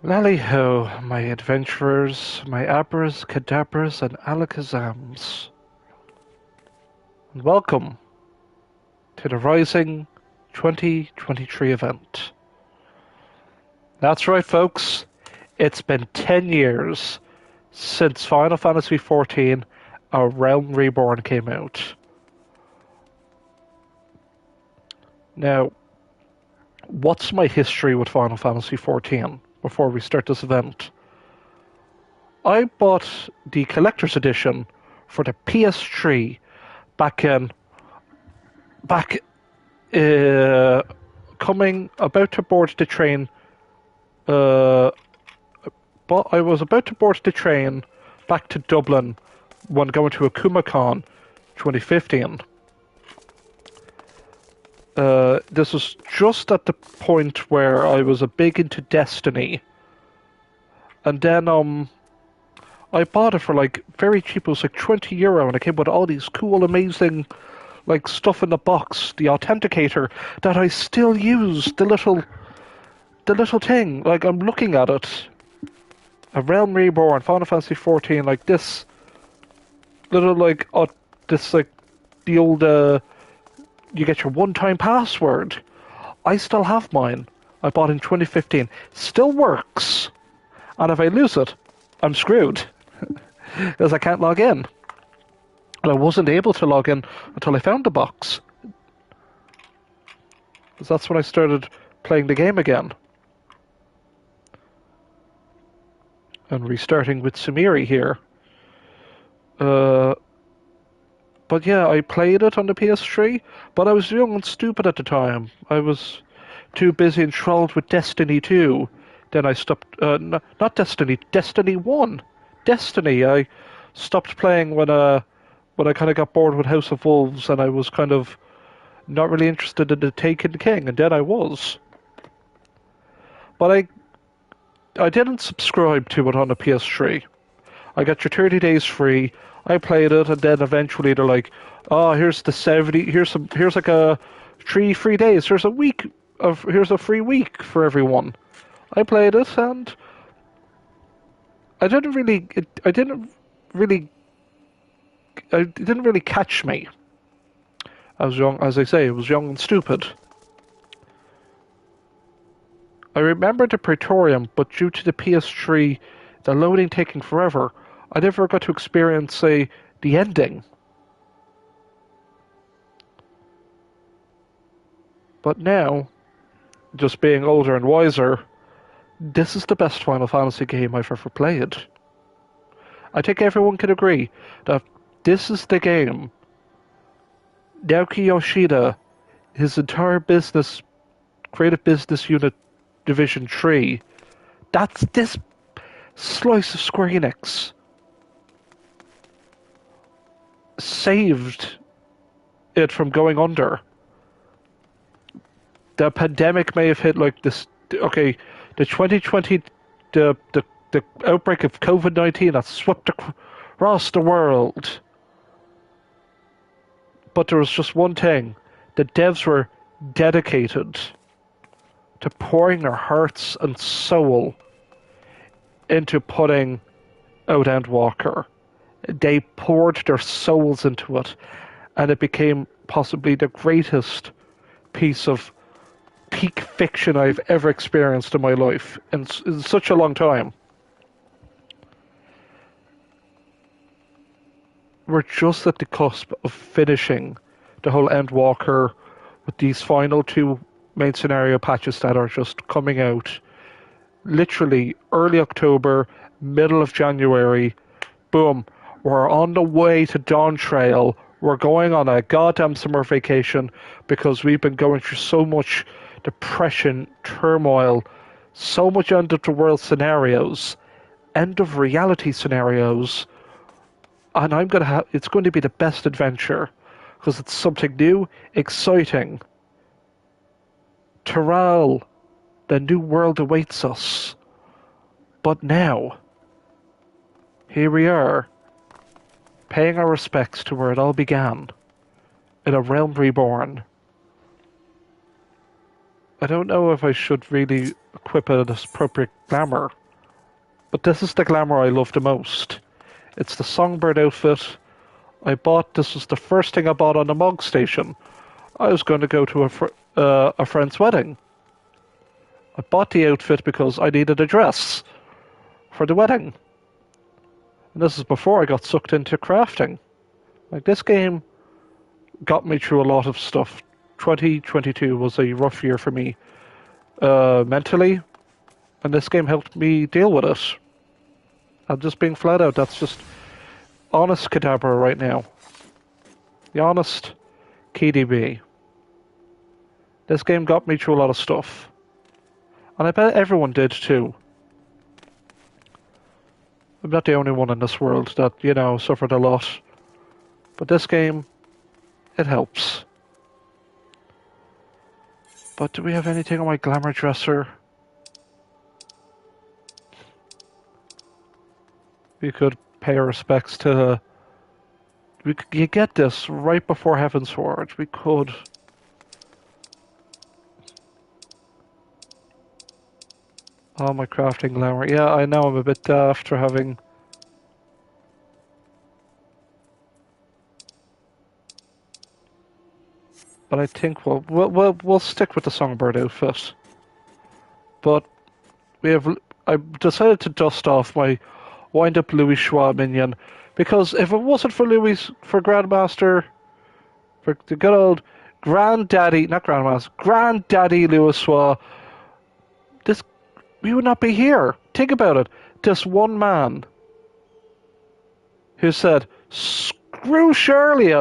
Lali-ho, my adventurers, my abras, cadabras, and alakazams. And welcome to the Rising 2023 event. That's right, folks. It's been 10 years since Final Fantasy XIV, A Realm Reborn came out. Now, what's my history with Final Fantasy XIV before we start this event? I bought the collector's edition for the PS3 back in back coming about to board the train. But I was about to board the train back to Dublin when going to AkumaCon 2015. This was just at the point where I was a big into Destiny, and then I bought it for like very cheap. It was like €20, and it came with all these cool, amazing, like stuff in the box. The authenticator that I still use. The little thing. Like I'm looking at it. A Realm Reborn, Final Fantasy XIV, like this little this like the old you get your one-time password. I still have mine. I bought in 2015. Still works. And if I lose it, I'm screwed. Because I can't log in. And I wasn't able to log in until I found the box. Because that's when I started playing the game again. And restarting with Samiri here. But yeah, I played it on the PS3, but I was young and stupid at the time. I was too busy enthralled with Destiny 2. Then I stopped, not Destiny, Destiny 1. Destiny, I stopped playing when I kind of got bored with House of Wolves, and I was kind of not really interested in the Taken King, and then I was. But I didn't subscribe to it on the PS3. I got your 30 days free. I played it, and then eventually they're like, "Oh, here's the 70. Here's like a 3 free days. Here's a free week for everyone." I played it, and I didn't really, it didn't really catch me. I was young, as I say, I was young and stupid. I remember the Praetorium, but due to the PS3, the loading taking forever, I never got to experience, say, the ending. But now, just being older and wiser, this is the best Final Fantasy game I've ever played. I think everyone can agree that this is the game Naoki Yoshida, his entire creative business unit, Division 3, that's this slice of Square Enix saved it from going under. The pandemic may have hit like this. Okay, the 2020, the outbreak of COVID-19 that swept across the world. But there was just one thing: the devs were dedicated to pouring their hearts and soul into putting out Endwalker. They poured their souls into it, and it became possibly the greatest piece of peak fiction I've ever experienced in my life in such a long time. We're just at the cusp of finishing the whole Endwalker with these final two main scenario patches that are just coming out literally early October, middle of January. Boom. We're on the way to Dawn Trail. We're going on a goddamn summer vacation because we've been going through so much depression, turmoil, so much end of the world scenarios, end of reality scenarios, and it's going to be the best adventure because it's something new, exciting. Terral, the new world awaits us. But now, here we are, paying our respects to where it all began, in A Realm Reborn. I don't know if I should really equip it as appropriate glamour. But this is the glamour I love the most. It's the songbird outfit. This was the first thing I bought on the mug station. I was going to go to a friend's wedding. I bought the outfit because I needed a dress for the wedding. And this is before I got sucked into crafting. Like, this game got me through a lot of stuff. 2022 was a rough year for me mentally, and this game helped me deal with it. I'm just being flat out. That's just honest Kadabra right now. The honest KDB. This game got me through a lot of stuff. And I bet everyone did too. I'm not the only one in this world that, suffered a lot. But this game, it helps. But do we have anything on my glamour dresser? We could pay our respects to... You get this right before Heaven's Sword. We could... Oh, my crafting glamour. Yeah, I know I'm a bit daft for having... But I think we'll stick with the songbird outfit. But I've decided to dust off my wind-up Louis Schwa minion, because if it wasn't for Grandmaster, for the good old Granddaddy Louis Schwa, we would not be here. Think about it. This one man who said, "Screw Shirley,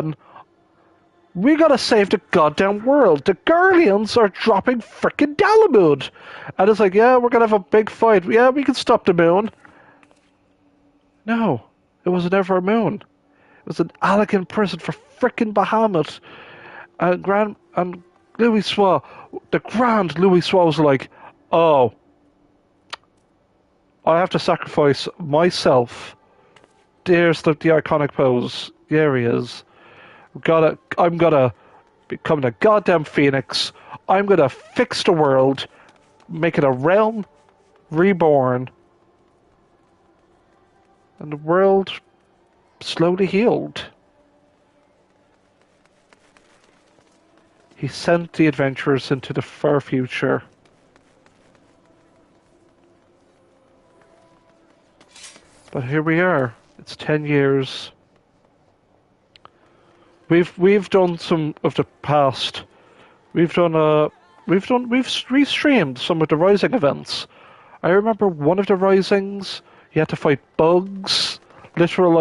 we gotta save the goddamn world. The Guardians are dropping frickin' Dalamud." And it's like, yeah, we're gonna have a big fight. Yeah, we can stop the moon. No, it was never a moon. It was an elegant prison for frickin' Bahamut. And Louis Schwa, the Grand Louis Schwa was like, oh, I have to sacrifice myself. There's the iconic pose. There he is. I'm gonna become the goddamn Phoenix. I'm gonna fix the world, make it a realm reborn, and the world slowly healed. He sent the adventurers into the far future. But here we are. It's 10 years. We've done some of the past. We've restreamed some of the Rising events. I remember one of the Risings, you had to fight bugs, literal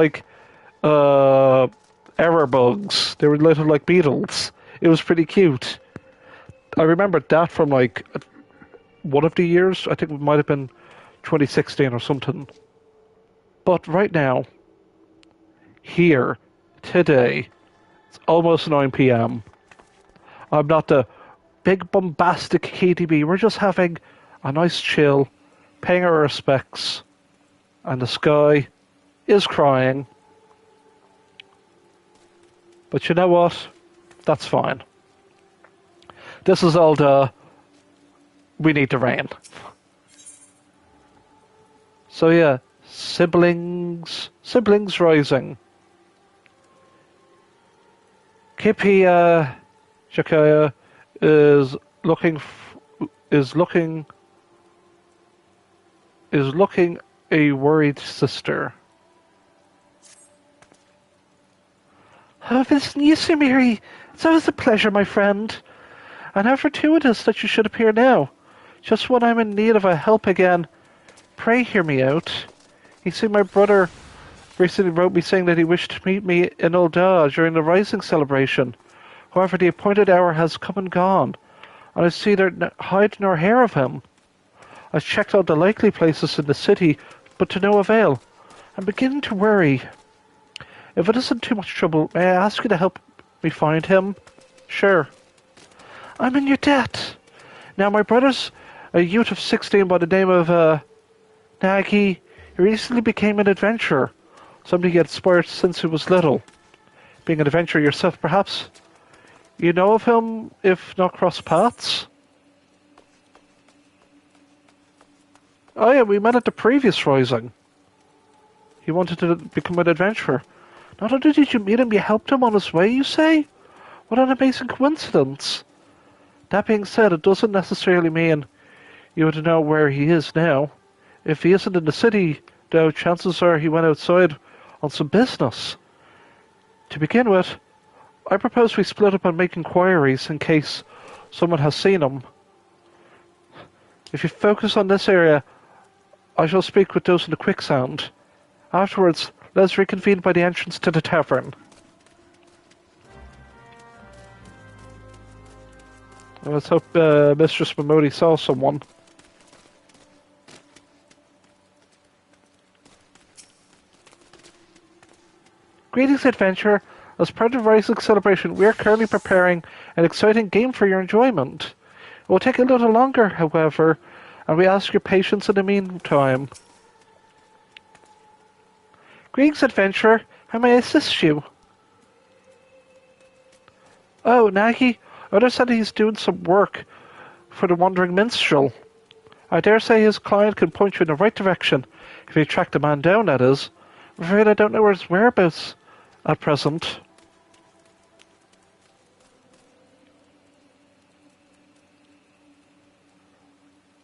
error bugs. They were little like beetles. It was pretty cute. I remember that from one of the years. I think it might have been 2016 or something. But right now, here, today, it's almost 9 p.m. I'm not the big bombastic KDB. We're just having a nice chill, paying our respects, and the sky is crying. But you know what? That's fine. This is all we need the rain. So yeah, siblings rising. Kippy Shakaya is looking a worried sister. Oh, Vincent, you see, Mary. It's always a pleasure, my friend. And how fortuitous that you should appear now. Just when I'm in need of a help again. Pray hear me out. You see, my brother recently wrote me saying that he wished to meet me in Ul'dah during the Rising celebration. However, the appointed hour has come and gone, and I see there hide nor hair of him. I've checked out the likely places in the city, but to no avail. I'm beginning to worry. If it isn't too much trouble, may I ask you to help me find him? Sure. I'm in your debt. Now, my brother's a youth of 16 by the name of, Nagy. He recently became an adventurer. Somebody he had inspired since he was little. Being an adventurer yourself, perhaps you know of him, if not cross paths? Oh yeah, we met at the previous Rising. He wanted to become an adventurer. Not only did you meet him, you helped him on his way, you say? What an amazing coincidence. That being said, it doesn't necessarily mean you would know where he is now. If he isn't in the city, though, chances are he went outside on some business. To begin with, I propose we split up and make inquiries in case someone has seen him. If you focus on this area, I shall speak with those in the quicksand. Afterwards, let's reconvene by the entrance to the tavern. Let's hope Mistress Momodi saw someone. Greetings, adventurer. As part of the Rising celebration, we are currently preparing an exciting game for your enjoyment. It will take a little longer, however, and we ask your patience in the meantime. Greetings, adventurer. How may I assist you? Oh, Nagi, I understand he's doing some work for the Wandering Minstrel. I dare say his client can point you in the right direction, if you track the man down, that is. I'm afraid I don't know his whereabouts at present.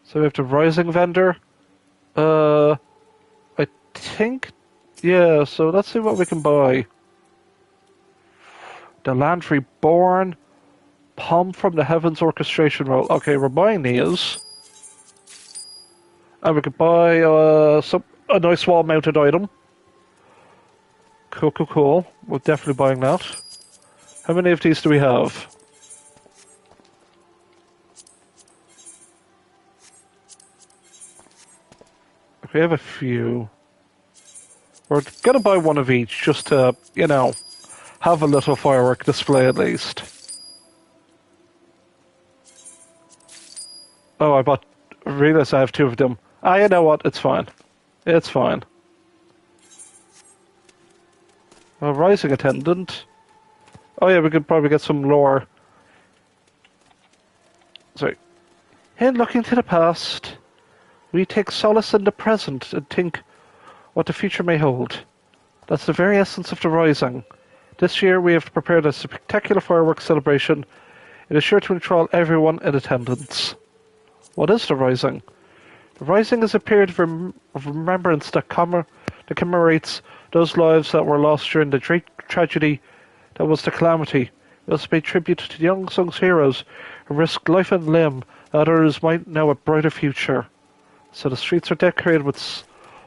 So we have the Rising vendor. I think... Yeah, so let's see what we can buy. The land Reborn. Palm from the Heavens orchestration roll. Okay, we're buying these. And we could buy a nice wall-mounted item. Cool. We're definitely buying that. How many of these do we have? We have a few. We're gonna buy one of each just to, have a little firework display at least. Oh, I realized I have two of them. You know what? It's fine. It's fine. A Rising Attendant. Oh yeah, we could probably get some lore. Sorry. In looking to the past, we take solace in the present and think what the future may hold. That's the very essence of the Rising. This year we have prepared a spectacular fireworks celebration. It is sure to enthrall everyone in attendance. What is the Rising? The Rising is a period of remembrance that commemorates those lives that were lost during the great tragedy that was the Calamity. We also pay tribute to the young song's heroes who risked life and limb that others might know a brighter future. So the streets are decorated with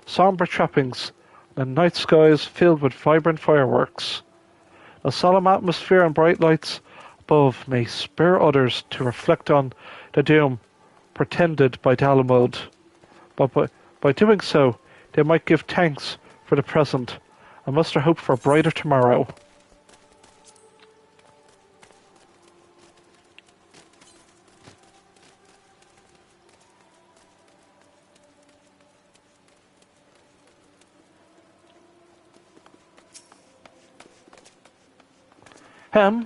somber trappings and night skies filled with vibrant fireworks. A solemn atmosphere and bright lights above may spur others to reflect on the doom pretended by Dalamud. But by doing so, they might give thanks for the present and muster hope for a brighter tomorrow.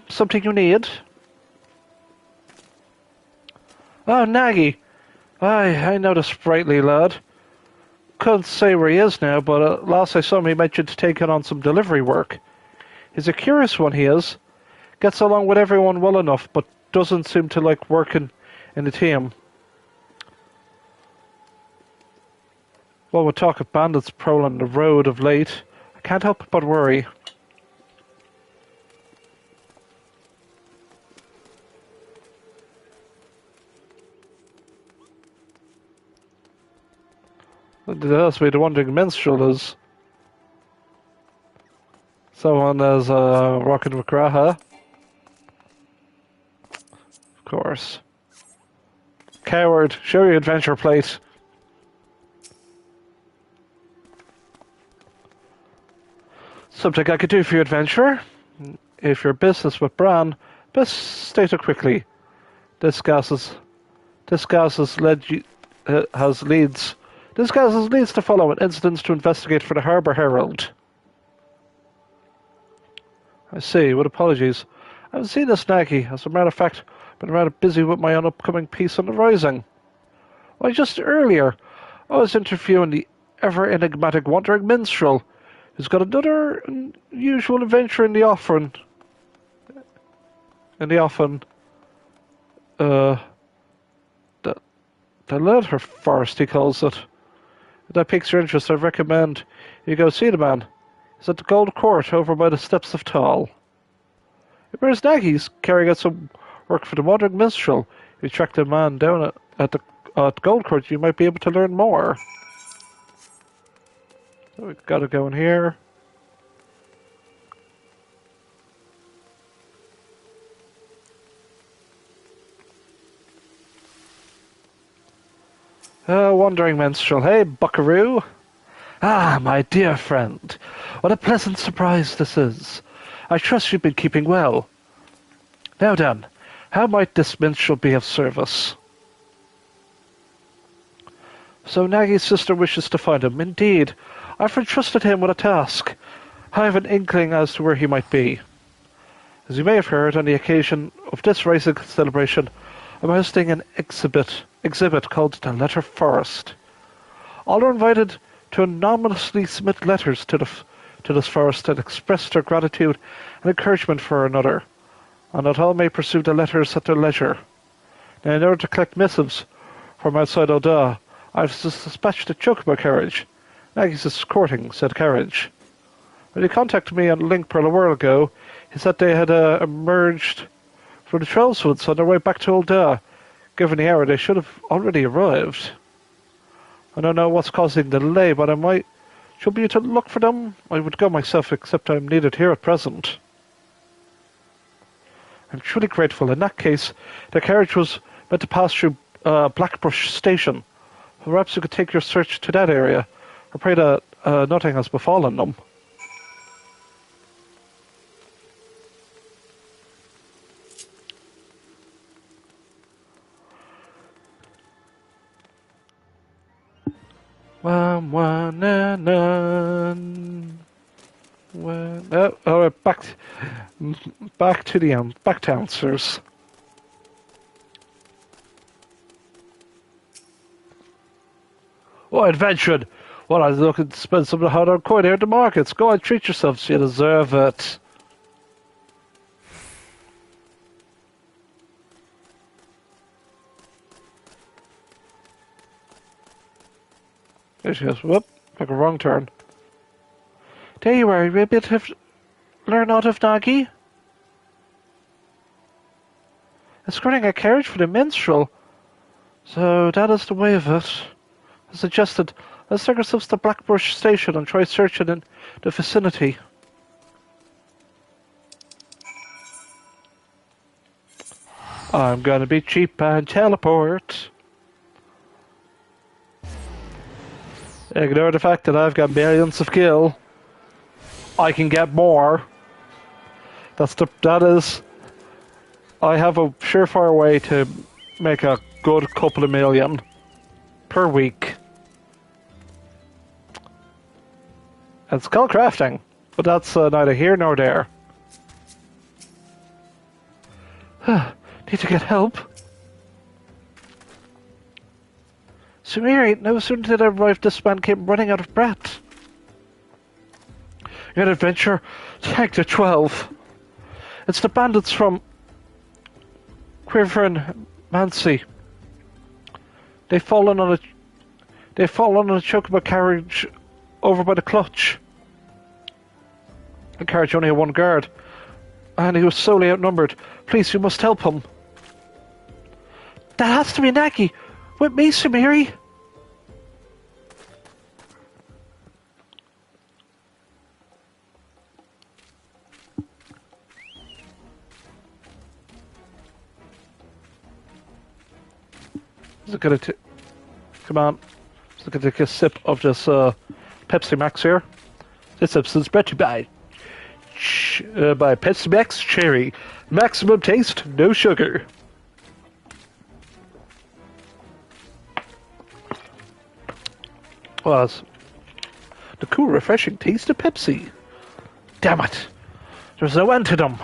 Something you need? Oh, Nagi. I know the sprightly lad. Couldn't say where he is now, but last I saw him he mentioned taking on some delivery work. He's a curious one, he is. Gets along with everyone well enough, but doesn't seem to like working in the team. Well, with talk of bandits prowling the road of late, I can't help but worry. That's where the Wandering Minstrel is. Someone as Rocket McGraha. Of course. Coward, show your adventure plate. Something I could do for you, adventurer. If your business with Bran, best state it quickly. This gas has leads to follow and incidents to investigate for the Harbour Herald. I see, with apologies. I haven't seen this Nagi. As a matter of fact, I've been rather busy with my own upcoming piece on the Rising. Why, just earlier, I was interviewing the ever-enigmatic wandering minstrel, who's got another unusual adventure in the offering. Uh, the, the letter forest, he calls it. If that piques your interest, I recommend you go see the man. He's at the Gold Court over by the Steps of Tall. Where's Nagy's carrying out some work for the wandering minstrel? If you track the man down at the Gold Court, you might be able to learn more. So we've got to go in here. Wandering minstrel. Hey, buckaroo. Ah, my dear friend. What a pleasant surprise this is. I trust you've been keeping well. Now then, how might this minstrel be of service? So Nagy's sister wishes to find him. Indeed, I've entrusted him with a task. I have an inkling as to where he might be. As you may have heard, on the occasion of this rising celebration, I'm hosting an exhibit called the Letter Forest. All are invited to anonymously submit letters to this forest and express their gratitude and encouragement for another, and that all may pursue the letters at their leisure. Now, in order to collect missives from outside Oda, I've dispatched a chocobo carriage. Nagy's escorting said carriage. When he contacted me on Linkpearl a while ago, he said they had emerged from the Trollswoods on their way back to Ul'dah. Given the hour, they should have already arrived. I don't know what's causing the delay, but I might should be to look for them. I would go myself, except I'm needed here at present. I'm truly grateful. In that case, the carriage was meant to pass through Blackbrush Station. Perhaps you could take your search to that area. I pray that nothing has befallen them. Alright, back to answers. Oh, adventuring! Well, I was looking to spend some of the hard-earned coin here at the markets. Go on, treat yourselves. You deserve it. There she goes. Whoop, took a wrong turn. There you are. You able to learn out of Nagi? Escorting a carriage for the minstrel. So that is the way of it. I suggested, let's take ourselves to Blackbrush Station and try searching in the vicinity. I'm gonna be cheap and teleport. Ignore the fact that I've got millions of gil. I can get more. I have a surefire way to make a good couple of million per week. It's called crafting, but that's neither here nor there. Need to get help. Sumiri, no sooner did I arrive, this man came running out of breath. Your adventure, Sector 12. It's the bandits from Quivering Mancy. They've fallen on a chocobo carriage over by the clutch. The carriage only had one guard, and he was solely outnumbered. Please, you must help him. That has to be Nagi. With me, Sumiri. Come on. Just gonna take a sip of this Pepsi Max here. This episode's brought to you by Pepsi Max Cherry. Maximum taste, no sugar. Was the cool, refreshing taste of Pepsi. Damn it! There's no end to them.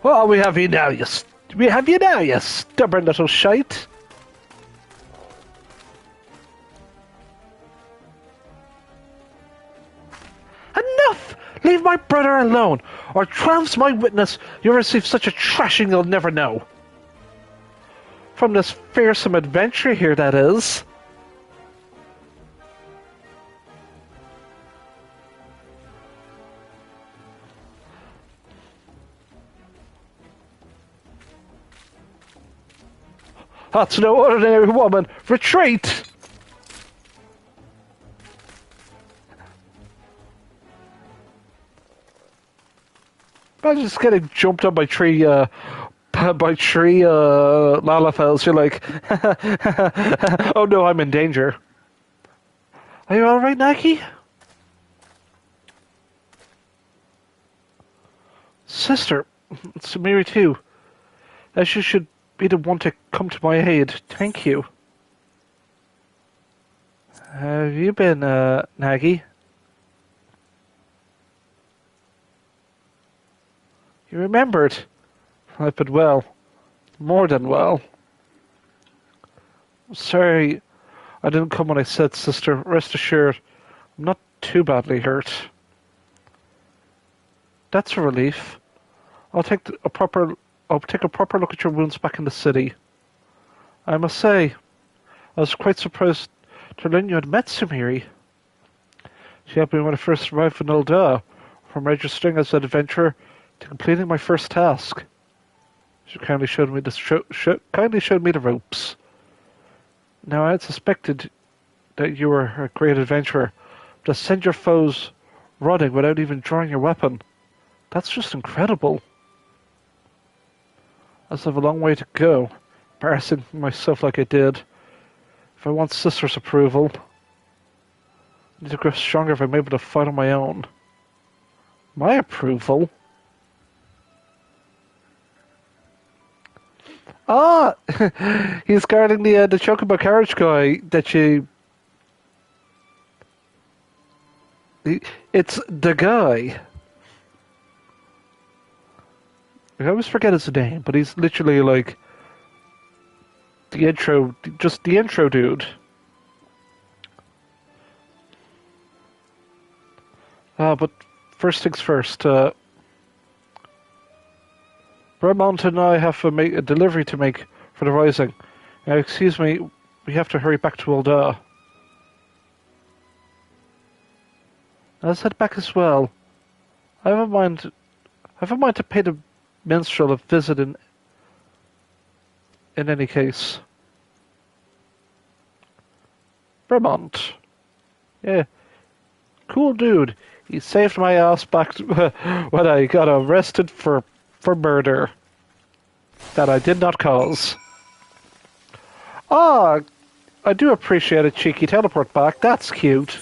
What are we having now, you We have you now, you stubborn little shite. Enough! Leave my brother alone, or trounce my witness you'll receive such a thrashing you'll never know. From this fearsome adventure here, that is. That's no ordinary woman. Retreat! Imagine just getting jumped on by three Lali-hos. You're like, oh no, I'm in danger. Are you alright, Nagi? Sister, it's Miri too. As you should be the one to come to my aid. Thank you. How have you been, Nagi? You remembered. I've been well. More than well. Sorry I didn't come when I said, sister. Rest assured, I'm not too badly hurt. That's a relief. I'll take a proper look at your wounds back in the city. I must say, I was quite surprised to learn you had met Sumiri. She helped me when I first arrived in Ul'dah, from registering as an adventurer to completing my first task. She kindly showed me the ropes. Now I had suspected that you were a great adventurer, but to send your foes running without even drawing your weapon, that's just incredible. I still have a long way to go, embarrassing myself like I did. If I want sister's approval, I need to grow stronger if I'm able to fight on my own. My approval? Ah! He's guarding the Chocobo carriage guy that you... It's the guy. I always forget his name, but he's literally like the intro dude. But first things first, Reborn and I have a delivery to make for the Rising. Now, excuse me, we have to hurry back to Ul'dah. Let's head back as well. I have a mind to pay the minstrel a visit in any case. Vermont. Yeah. Cool dude. He saved my ass back when I got arrested for murder that I did not cause. Ah, I do appreciate a cheeky teleport back. That's cute.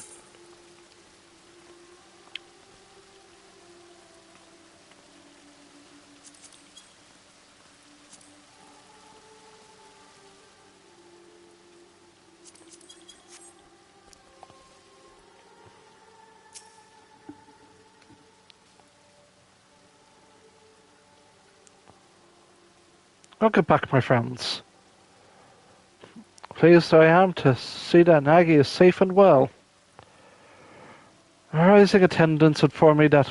Welcome back, my friends. Pleased I am to see that Nagi is safe and well. Our rising attendants inform me that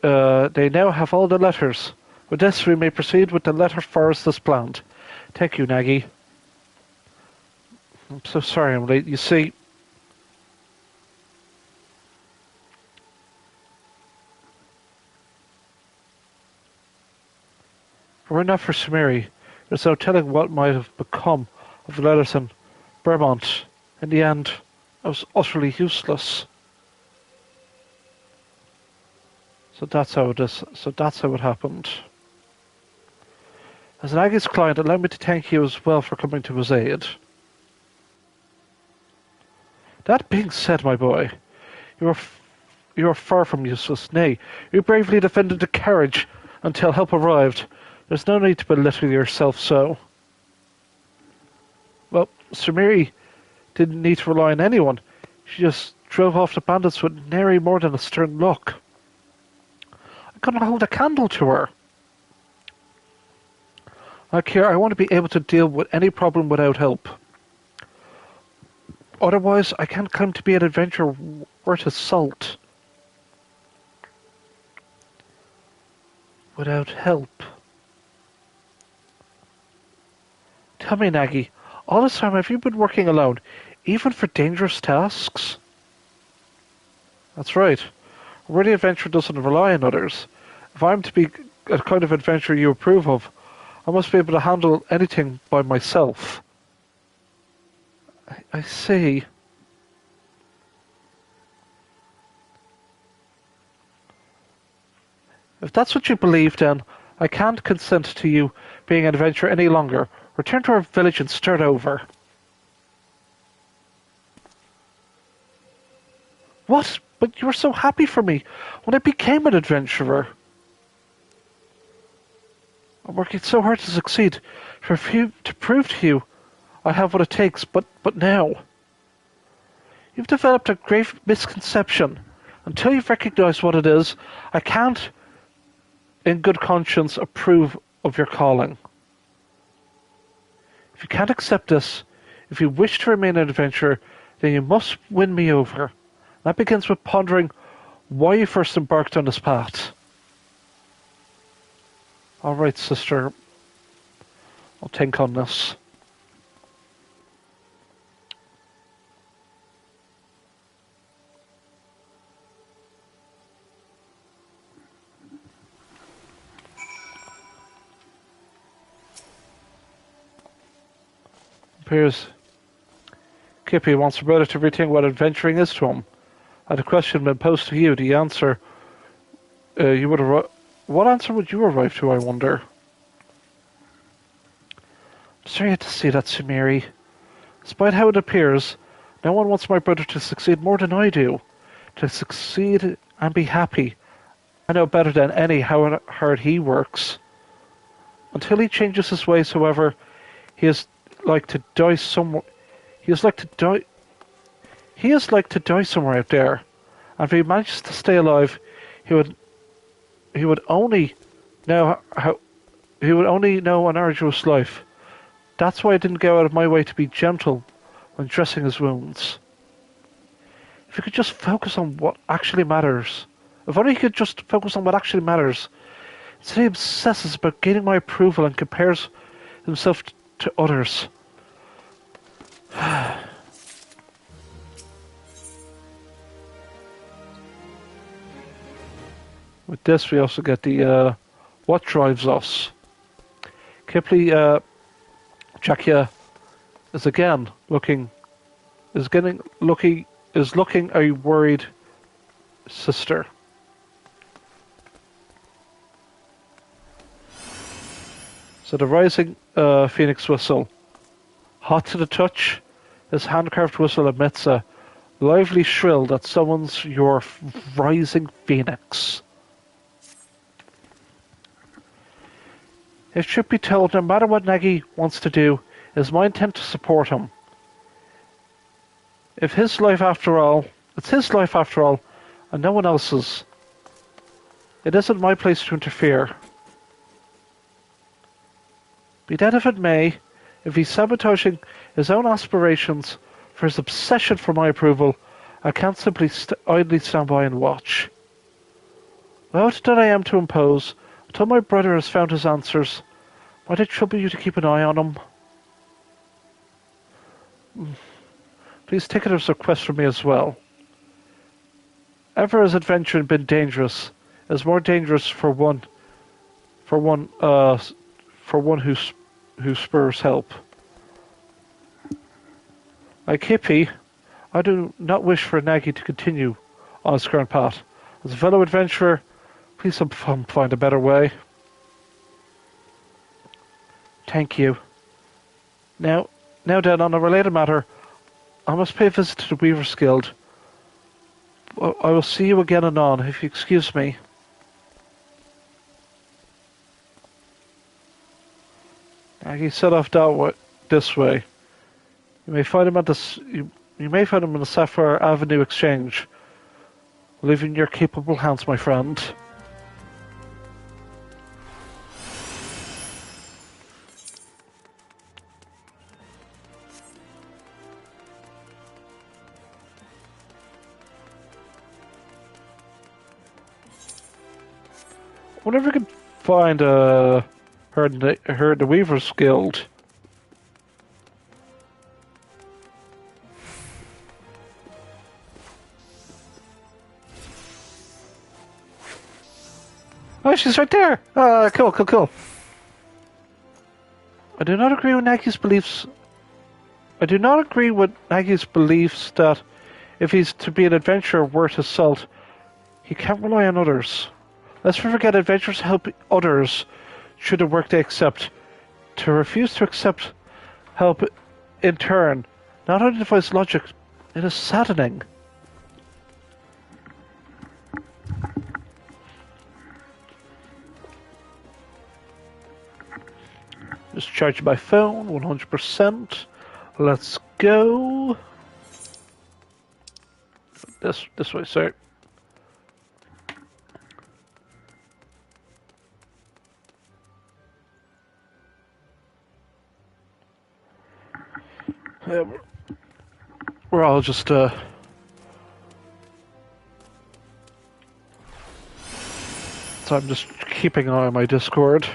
they now have all the letters. With this, we may proceed with the letter forest as planned. Thank you, Nagi. I'm so sorry I'm late. You see, were it not for Sumiri, there's no telling what might have become of the letters in Vermont. In the end, I was utterly useless. So that's how it is. So that's how it happened. As an Nagi's client, allow me to thank you as well for coming to his aid. That being said, my boy, you are far from useless. Nay, you bravely defended the carriage until help arrived. There's no need to belittle yourself so. Well, Sumiri didn't need to rely on anyone. She just drove off the bandits with nary more than a stern look. I couldn't hold a candle to her. Like here, I want to be able to deal with any problem without help. Otherwise, I can't claim to be an adventurer worth his salt. Without help. Tell me, Nagy, all this time have you been working alone, even for dangerous tasks? That's right. A worthy adventurer doesn't rely on others. If I'm to be a kind of adventurer you approve of, I must be able to handle anything by myself. I see. If that's what you believe, then I can't consent to you being an adventurer any longer. Return to our village and start over. What? But you were so happy for me when I became an adventurer. I'm working so hard to succeed, to prove to you I have what it takes, but now you've developed a grave misconception. Until you've recognized what it is, I can't, in good conscience, approve of your calling. If you can't accept this, if you wish to remain an adventurer, then you must win me over. That begins with pondering why you first embarked on this path. All right, sister. I'll think on this. Appears Kippy wants her brother to rethink what adventuring is to him. Had a question been posed to you, the answer you would have. What answer would you arrive to, I wonder? I'm sorry to see that, Sumeri. Despite how it appears, no one wants my brother to succeed more than I do. To succeed and be happy. I know better than any how hard he works. Until he changes his ways, however, he is like to die somewhere. He is like to die. He is like to die somewhere out there, and if he manages to stay alive, he would only know an arduous life. That's why I didn't go out of my way to be gentle when dressing his wounds. If he could just focus on what actually matters. If only he could just focus on what actually matters. Instead he obsesses about gaining my approval and compares himself to others. With this, we also get the what drives us. Kipling Jakia is again looking a worried sister. So the rising phoenix whistle, hot to the touch, this hand-carved whistle emits a lively shrill that summons your rising phoenix. It should be told, no matter what Nagy wants to do, it is my intent to support him. It's his life after all, and no one else's. It isn't my place to interfere. Be that if it may, if he's sabotaging his own aspirations for his obsession for my approval, I can't simply idly stand by and watch. Without that I am to impose, until my brother has found his answers, might it trouble you to keep an eye on him? Please take it as a request from me as well. Ever has adventuring been dangerous, it is more dangerous for one who spurs help. Like Hippie, I do not wish for Nagy to continue on his current path. As a fellow adventurer, please find a better way. Thank you. Now then, on a related matter, I must pay a visit to the Weaver's Guild. I will see you again anon, if you excuse me. Nagy set off this way. You may find him at you may find him in the Sapphire Avenue Exchange. Leave in your capable hands, my friend. wonder if we can find her in the Weaver's Guild. Oh, she's right there! Cool, cool, cool. I do not agree with Nagi's beliefs. I do not agree with Nagi's beliefs that if he's to be an adventurer worth his salt, he can't rely on others. Lest we forget adventurers help others through the work they accept. To refuse to accept help in turn not only defies logic, it is saddening. Just charge my phone, 100%. Let's go. This way, sir. We're all just so I'm just keeping an eye on my Discord.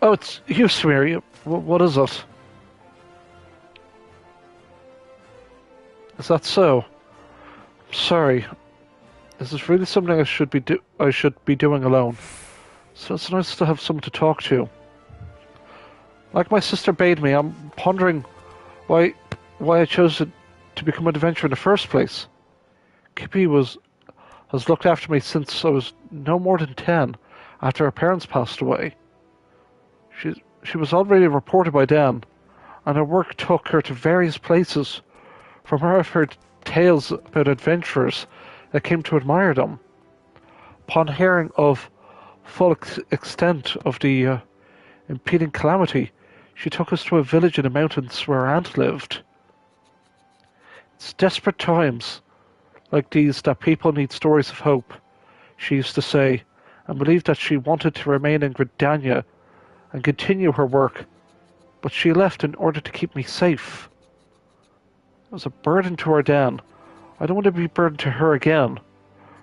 Oh, it's you, Sweary. What is it? Is that so? Sorry. This is really something I should be doing alone. So it's nice to have someone to talk to. Like my sister bade me, I'm pondering why I chose to become an adventurer in the first place. Kippy has looked after me since I was no more than 10, after her parents passed away. She was already reported by Dan, and her work took her to various places. From her I've heard tales about adventurers that came to admire them. Upon hearing of full extent of the impending calamity, she took us to a village in the mountains where her aunt lived. It's desperate times like these that people need stories of hope, she used to say, and believed that she wanted to remain in Gridania and continue her work, but she left in order to keep me safe. It was a burden to her then. I don't want to be a burden to her again.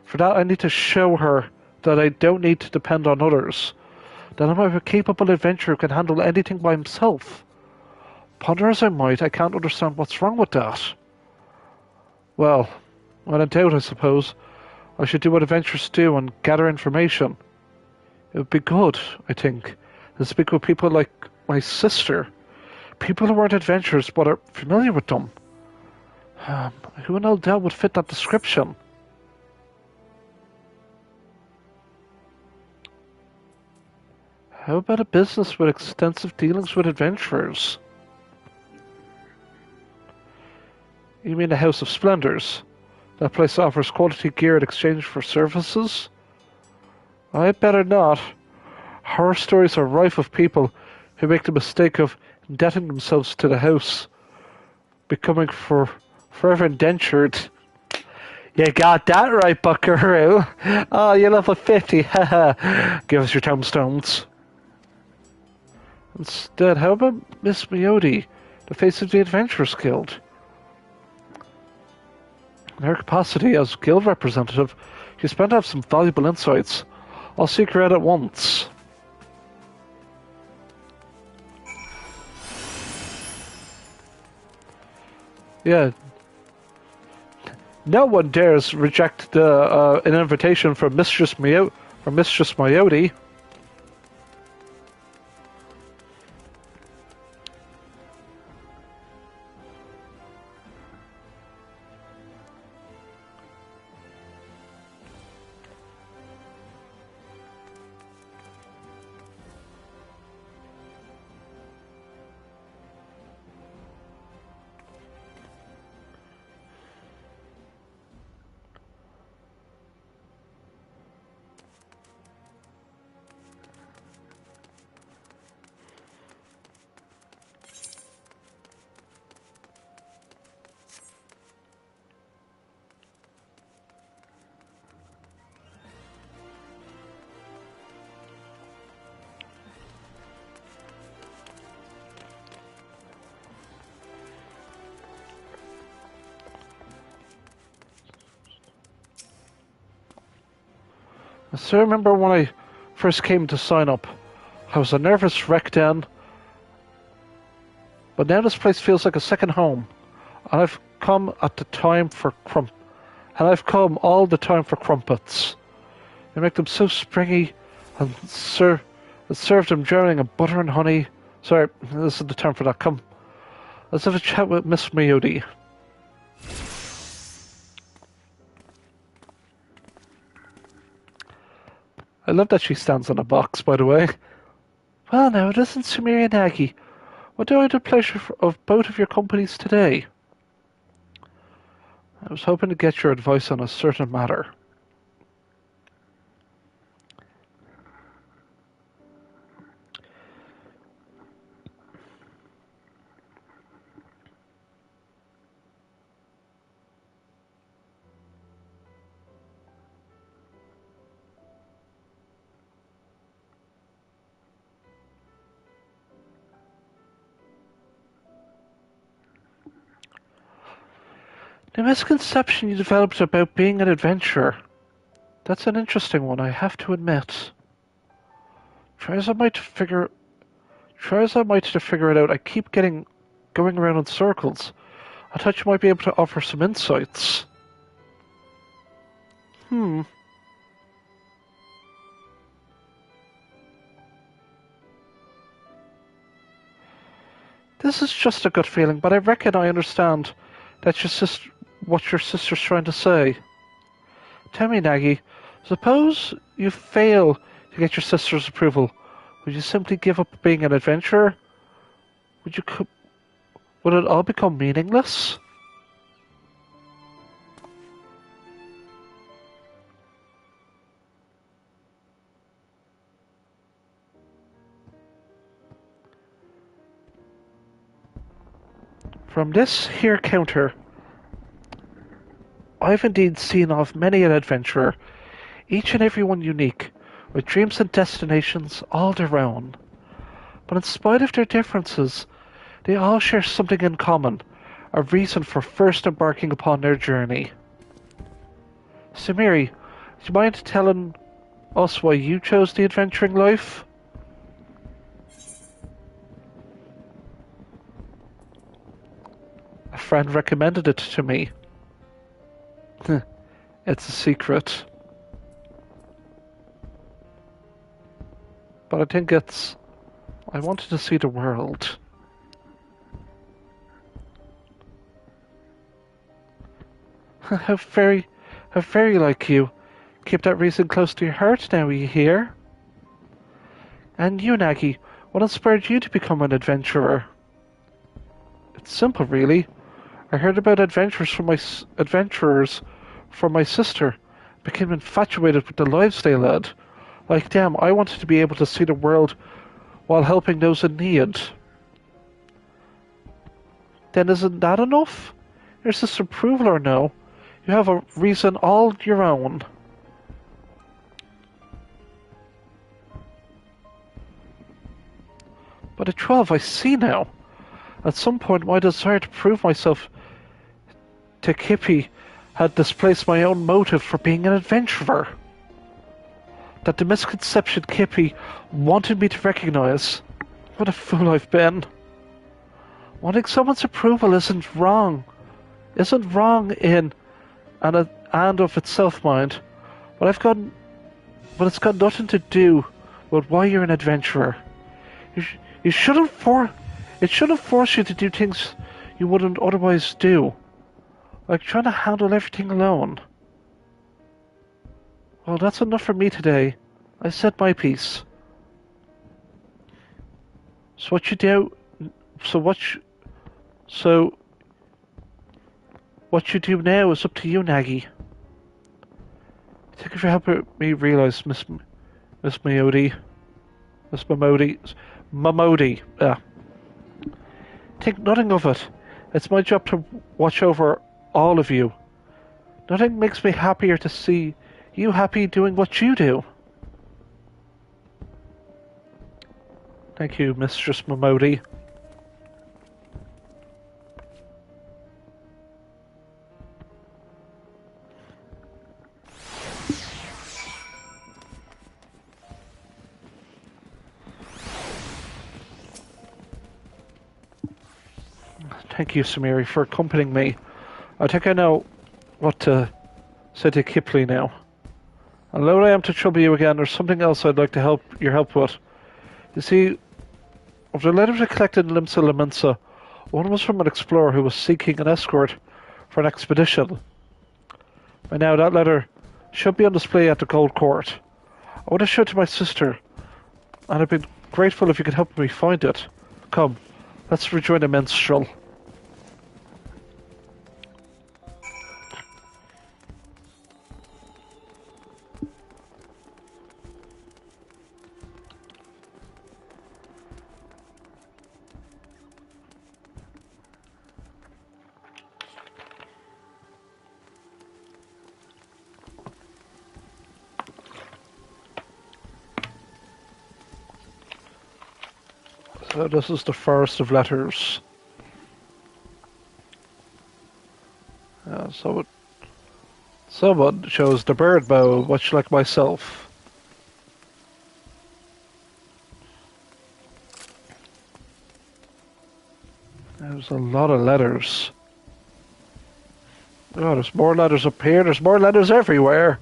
For that I need to show her that I don't need to depend on others, that I'm a capable adventurer who can handle anything by himself. Ponder as I might, I can't understand what's wrong with that. Well, when in doubt, I suppose, I should do what adventurers do and gather information. It would be good, I think, to speak with people like my sister. People who aren't adventurers but are familiar with them. Who no doubt would fit that description? How about a business with extensive dealings with adventurers? You mean the House of Splendors? That place offers quality gear in exchange for services? I better not. Horror stories are rife of people who make the mistake of indebting themselves to the house, becoming forever indentured. You got that right, buckaroo. Oh, you're level 50, haha. Give us your tombstones. Instead, how about Miss Miyodi, the face of the Adventurers Guild? In her capacity as guild representative, she's bound to have some valuable insights. I'll seek her out at once. Yeah. No one dares reject an invitation from Mistress Miyodi. I still remember when I first came to sign up. I was a nervous wreck then, but now this place feels like a second home. And I've come at the time for and I've come all the time for crumpets. They make them so springy and serve them drowning in butter and honey. Sorry, this is the term for that. Come, let's have a chat with Miss Miyodi. I love that she stands on a box, by the way. Well, now, it isn't Sumiri Nagi. What do I have the pleasure of both of your companies today? I was hoping to get your advice on a certain matter. The misconception you developed about being an adventurer. That's an interesting one, I have to admit. Try as I might to figure it out, I keep going around in circles. I thought you might be able to offer some insights. This is just a gut feeling, but I reckon I understand that what your sister's trying to say. Tell me, Nagi, suppose you fail to get your sister's approval, would you simply give up being an adventurer? Would it all become meaningless? From this here counter, I've indeed seen of many an adventurer, each and every one unique, with dreams and destinations all their own. But in spite of their differences, they all share something in common, a reason for first embarking upon their journey. Sumiri, do you mind telling us why you chose the adventuring life? A friend recommended it to me. It's a secret. But I think I wanted to see the world. How very like you. Keep that reason close to your heart now, you hear? And you, Nagi, what inspired you to become an adventurer? It's simple, really. I heard about adventurers from my sister, became infatuated with the lives they led. Like them, I wanted to be able to see the world while helping those in need. Then isn't that enough? Your sister's approval or no? You have a reason all your own. But at 12, I see now. At some point, my desire to prove myself to Kippy had displaced my own motive for being an adventurer. That the misconception Kippy wanted me to recognize. What a fool I've been. Wanting someone's approval isn't wrong. Isn't wrong in and of itself, mind. But it's got nothing to do with why you're an adventurer. It shouldn't force you to do things you wouldn't otherwise do. Like trying to handle everything alone. Well, that's enough for me today. I said my piece. So what you do now is up to you, Nagi. Thank you for helping me realize, Miss Miyodi. Miss Mamodi. Think nothing of it. It's my job to watch over all of you. Nothing makes me happier to see you happy doing what you do. Thank you, Mistress Mamodi. Thank you, Samiri, for accompanying me. I think I know what to say to Kipley now. Although I am to trouble you again, there's something else I'd like to help your help with. You see, of the letters I collected in Limsa Lamensa, one was from an explorer who was seeking an escort for an expedition. By now, that letter should be on display at the Gold Court. I want to show it to my sister, and I'd be grateful if you could help me find it. Come, let's rejoin the minstrel. So this is the first of letters. Someone chose the bird bow, much like myself. There's a lot of letters. Oh, there's more letters up here. There's more letters everywhere.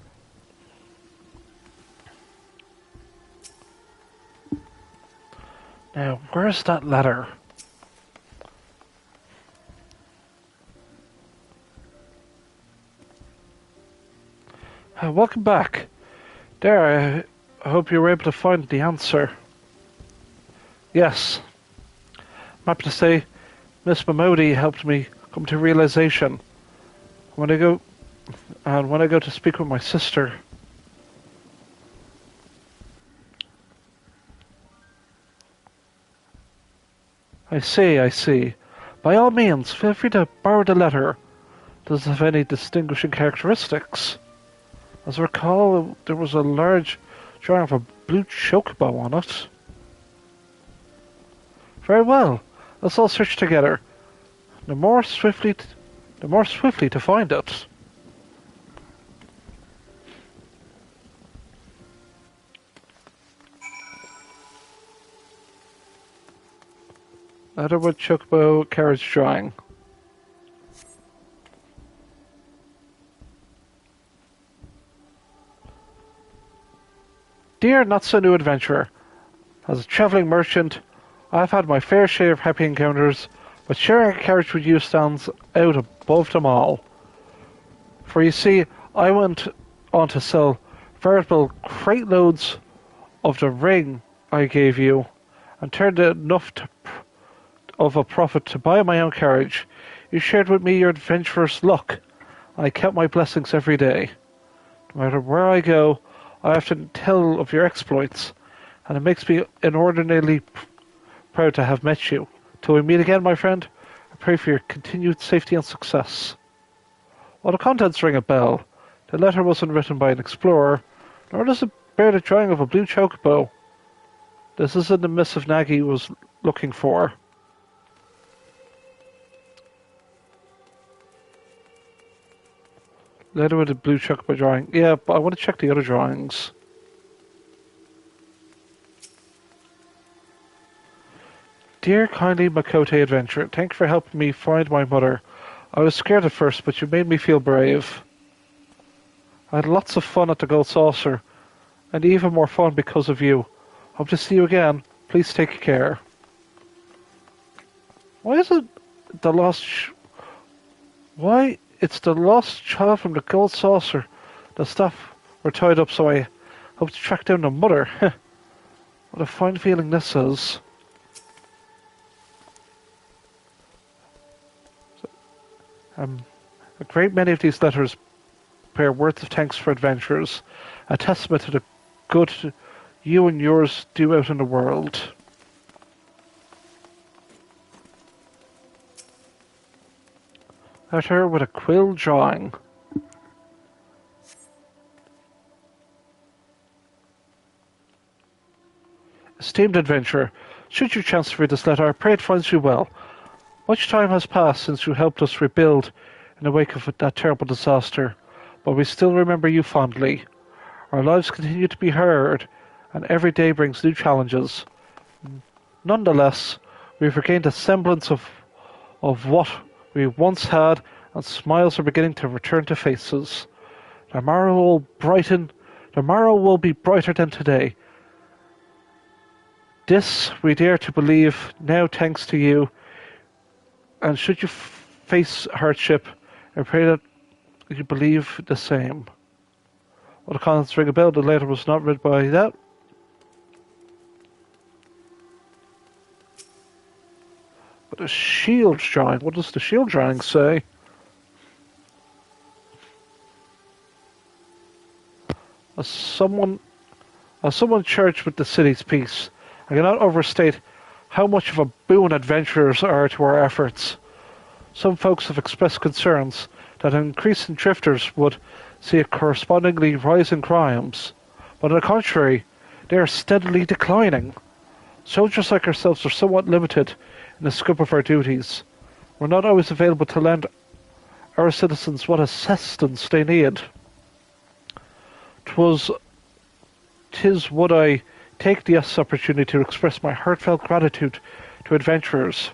Now, where's that letter? Welcome back. There, I hope you were able to find the answer. Yes. I'm happy to say Miss Mamodi helped me come to realization. When I go to speak with my sister. I see. By all means, feel free to borrow the letter. Does it have any distinguishing characteristics? As I recall, there was a large drawing of a blue chocobo on it. Very well. Let's all search together. The more swiftly to find it. Leatherwood chocobo carriage drawing. Dear not-so-new adventurer, as a travelling merchant, I've had my fair share of happy encounters, but sharing a carriage with you stands out above them all. For you see, I went on to sell veritable crate loads of the ring I gave you, and turned enough of a profit to buy my own carriage. You shared with me your adventurous luck, and I count my blessings every day. No matter where I go, I often tell of your exploits, and it makes me inordinately proud to have met you. Till we meet again, my friend, I pray for your continued safety and success. While the contents ring a bell, the letter wasn't written by an explorer, nor does it bear the drawing of a blue chocobo. This isn't the missive Nagy was looking for. Letter with a blue chocobo drawing. Yeah, but I want to check the other drawings. Dear kindly Makote adventurer, thank you for helping me find my mother. I was scared at first, but you made me feel brave. I had lots of fun at the Gold Saucer, and even more fun because of you. Hope to see you again. Please take care. Why is it the lost... Why... It's the lost child from the Gold Saucer. The staff were tied up, so I hope to track down the mother. What a fine feeling this is. A great many of these letters bear words of thanks for adventures, a testament to the good you and yours do out in the world. Letter with a quill drawing. Esteemed adventurer, should you chance to read this letter, I pray it finds you well. Much time has passed since you helped us rebuild in the wake of that terrible disaster, but we still remember you fondly. Our lives continue to be hard, and every day brings new challenges. Nonetheless, we've regained a semblance of of what we once had, and smiles are beginning to return to faces. Tomorrow will be brighter than today. This we dare to believe now thanks to you, and should you face hardship, I pray that you believe the same. Well, the comments ring a bell. The letter was not read by that. But the shield drawing, what does the shield drawing say? As someone charged with the city's peace, I cannot overstate how much of a boon adventurers are to our efforts. Some folks have expressed concerns that an increase in drifters would see a correspondingly rise in crimes, but on the contrary, they are steadily declining. Soldiers like ourselves are somewhat limited in the scope of our duties. We're not always available to lend our citizens what assistance they need. 'Tis would I take this opportunity to express my heartfelt gratitude to adventurers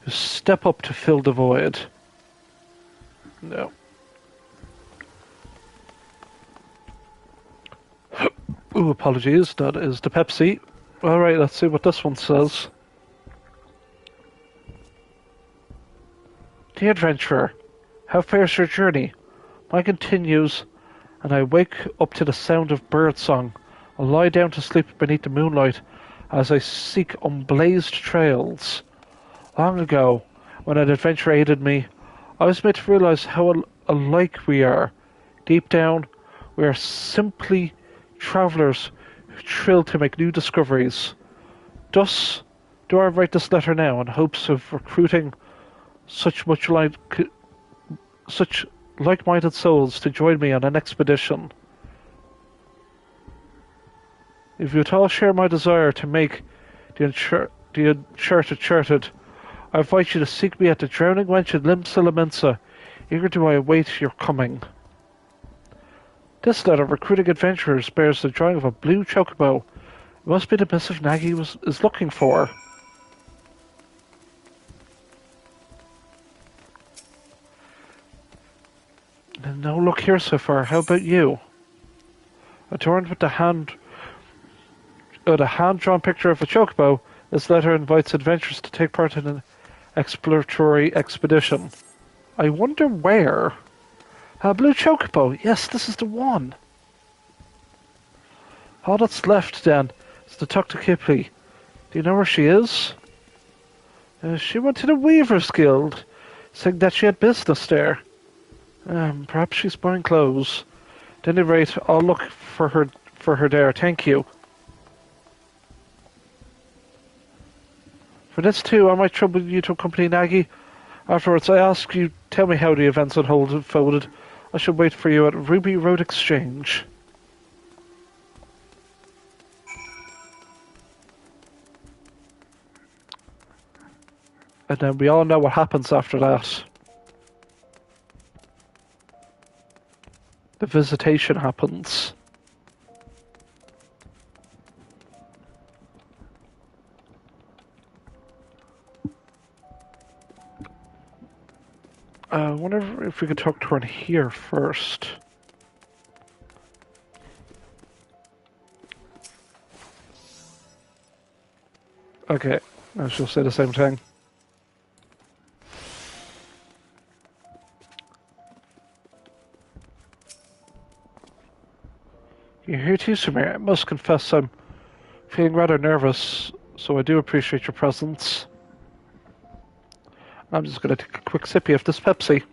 who step up to fill the void. No. Ooh, apologies, that is the Pepsi. Alright, let's see what this one says. Dear adventurer, how fares your journey? Mine continues, and I wake up to the sound of birdsong. I'll lie down to sleep beneath the moonlight as I seek unblazed trails. Long ago, when an adventure aided me, I was made to realize how alike we are. Deep down, we are simply travelers who thrill to make new discoveries. Thus, do I write this letter now in hopes of recruiting such like-minded souls to join me on an expedition. If you at all share my desire to make the uncharted charted, I invite you to seek me at the Drowning Wench in Limsa Lamensa. Eager do I await your coming. This letter, recruiting adventurers, bears the drawing of a blue chocobo. It must be the missive Nagy is looking for. And no luck here so far. How about you? Adorned with the hand-drawn picture of a chocobo, this letter invites adventurers to take part in an exploratory expedition. I wonder where? Blue chocobo. Yes, this is the one. All that's left, then, is to talk to Kipley. Do you know where she is? She went to the Weavers Guild, saying that she had business there. Perhaps she's buying clothes. At any rate, I'll look for her there. Thank you. For this too, I might trouble you to accompany Nagy. Afterwards, I ask you, tell me how the events unfolded. I shall wait for you at Ruby Road Exchange. And then we all know what happens after that. The visitation happens. I wonder if we could talk to her in here first. Okay, I shall say the same thing. You're here too, Samir. I must confess I'm feeling rather nervous, so I do appreciate your presence. I'm just going to take a quick sippy of this Pepsi.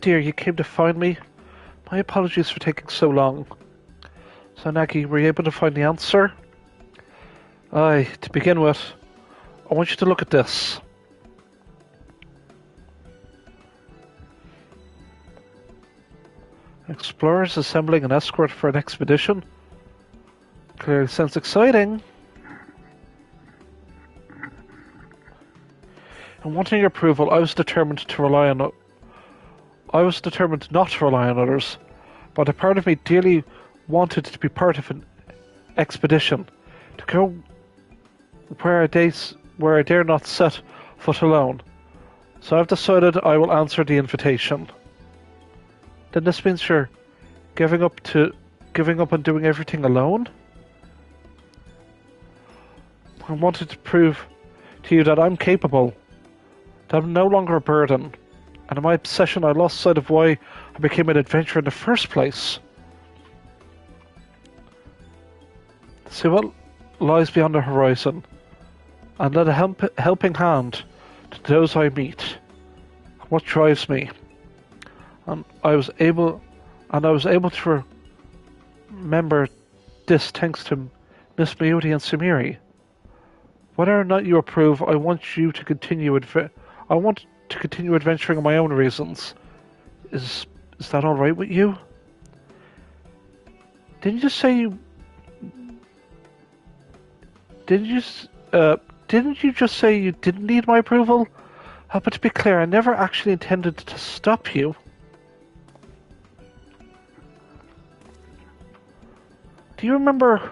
Dear, you came to find me? My apologies for taking so long. So, Nagy, were you able to find the answer? Aye, to begin with, I want you to look at this. Explorers assembling an escort for an expedition? Clearly sounds exciting. And wanting your approval, I was determined not to rely on others, but a part of me dearly wanted to be part of an expedition, to go where I dare not set foot alone. So I've decided I will answer the invitation. Then this means you're giving up and doing everything alone? I wanted to prove to you that I'm capable, that I'm no longer a burden, and in my obsession I lost sight of why I became an adventurer in the first place. See what lies beyond the horizon, and lend a helping hand to those I meet. What drives me, and I was able to remember this thanks to Miss Miyuti and Sumiri. Whether or not you approve, I want to continue adventuring on my own reasons. Is that all right with you? Didn't you just say you didn't need my approval? But to be clear, I never actually intended to stop you. Do you remember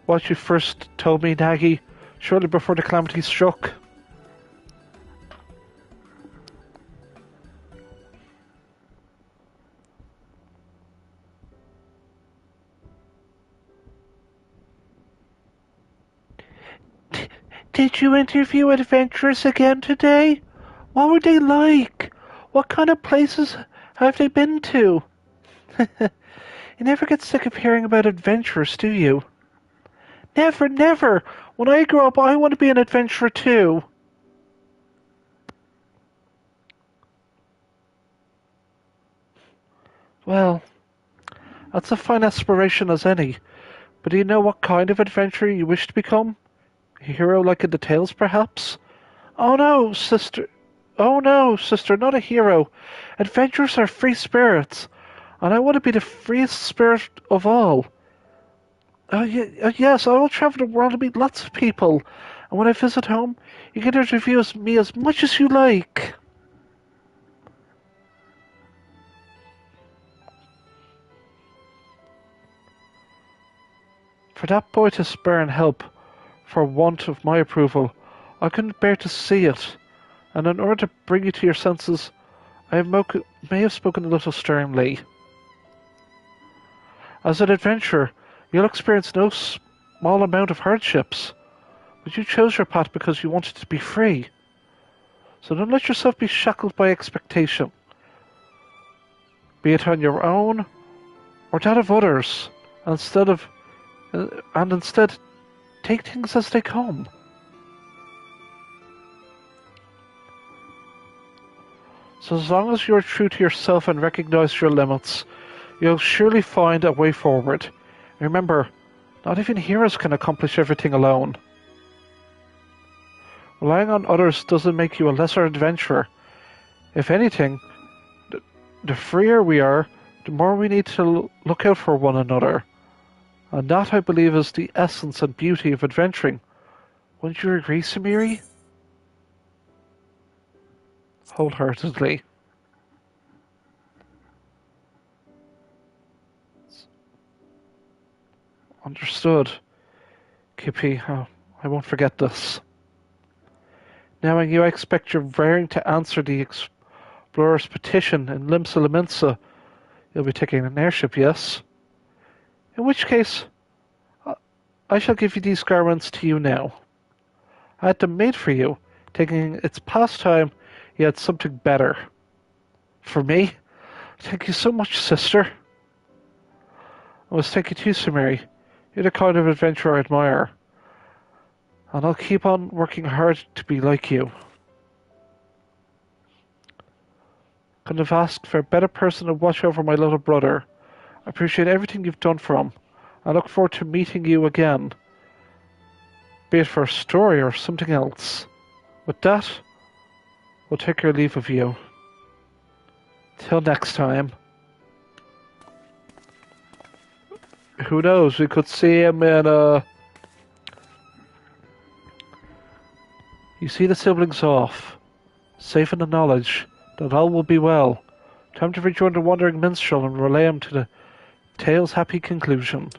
what you first told me, Nagi, shortly before the calamity struck? Did you interview adventurers again today? What were they like? What kind of places have they been to? You never get sick of hearing about adventurers, do you? Never, never! When I grow up, I want to be an adventurer too. Well, that's a fine aspiration as any. But do you know what kind of adventurer you wish to become? A hero like in the tales, perhaps? Oh no, sister, not a hero. Adventurers are free spirits, and I want to be the freest spirit of all. Yes, I will travel the world to meet lots of people, and when I visit home, you can interview me as much as you like. For that boy to spare and help, for want of my approval, I couldn't bear to see it, and in order to bring you to your senses, I may have spoken a little sternly. As an adventurer, you'll experience no small amount of hardships, but you chose your path because you wanted to be free. So don't let yourself be shackled by expectation, be it on your own or that of others, and instead take things as they come. So as long as you're true to yourself and recognize your limits, you'll surely find a way forward. Remember, not even heroes can accomplish everything alone. Relying on others doesn't make you a lesser adventurer. If anything, the freer we are, the more we need to look out for one another. And that, I believe, is the essence and beauty of adventuring. Wouldn't you agree, Sumiri? Wholeheartedly. Understood. Kippy, I won't forget this. Knowing you, I expect you're raring to answer the explorer's petition in Limsa Lominsa. You'll be taking an airship, yes? In which case, I shall give you these garments to you now. I had them made for you, thinking it's past time you had something better. For me? Thank you so much, sister. I was thinking too, Sumiri. You're the kind of adventurer I admire. And I'll keep on working hard to be like you. Couldn't have asked for a better person to watch over my little brother. I appreciate everything you've done for him. I look forward to meeting you again. Be it for a story or something else. With that, we'll take our leave of you. Till next time. Who knows, we could see him in, You see the siblings off, safe in the knowledge that all will be well. Time to rejoin the wandering minstrel and relay him to the tale's happy conclusion.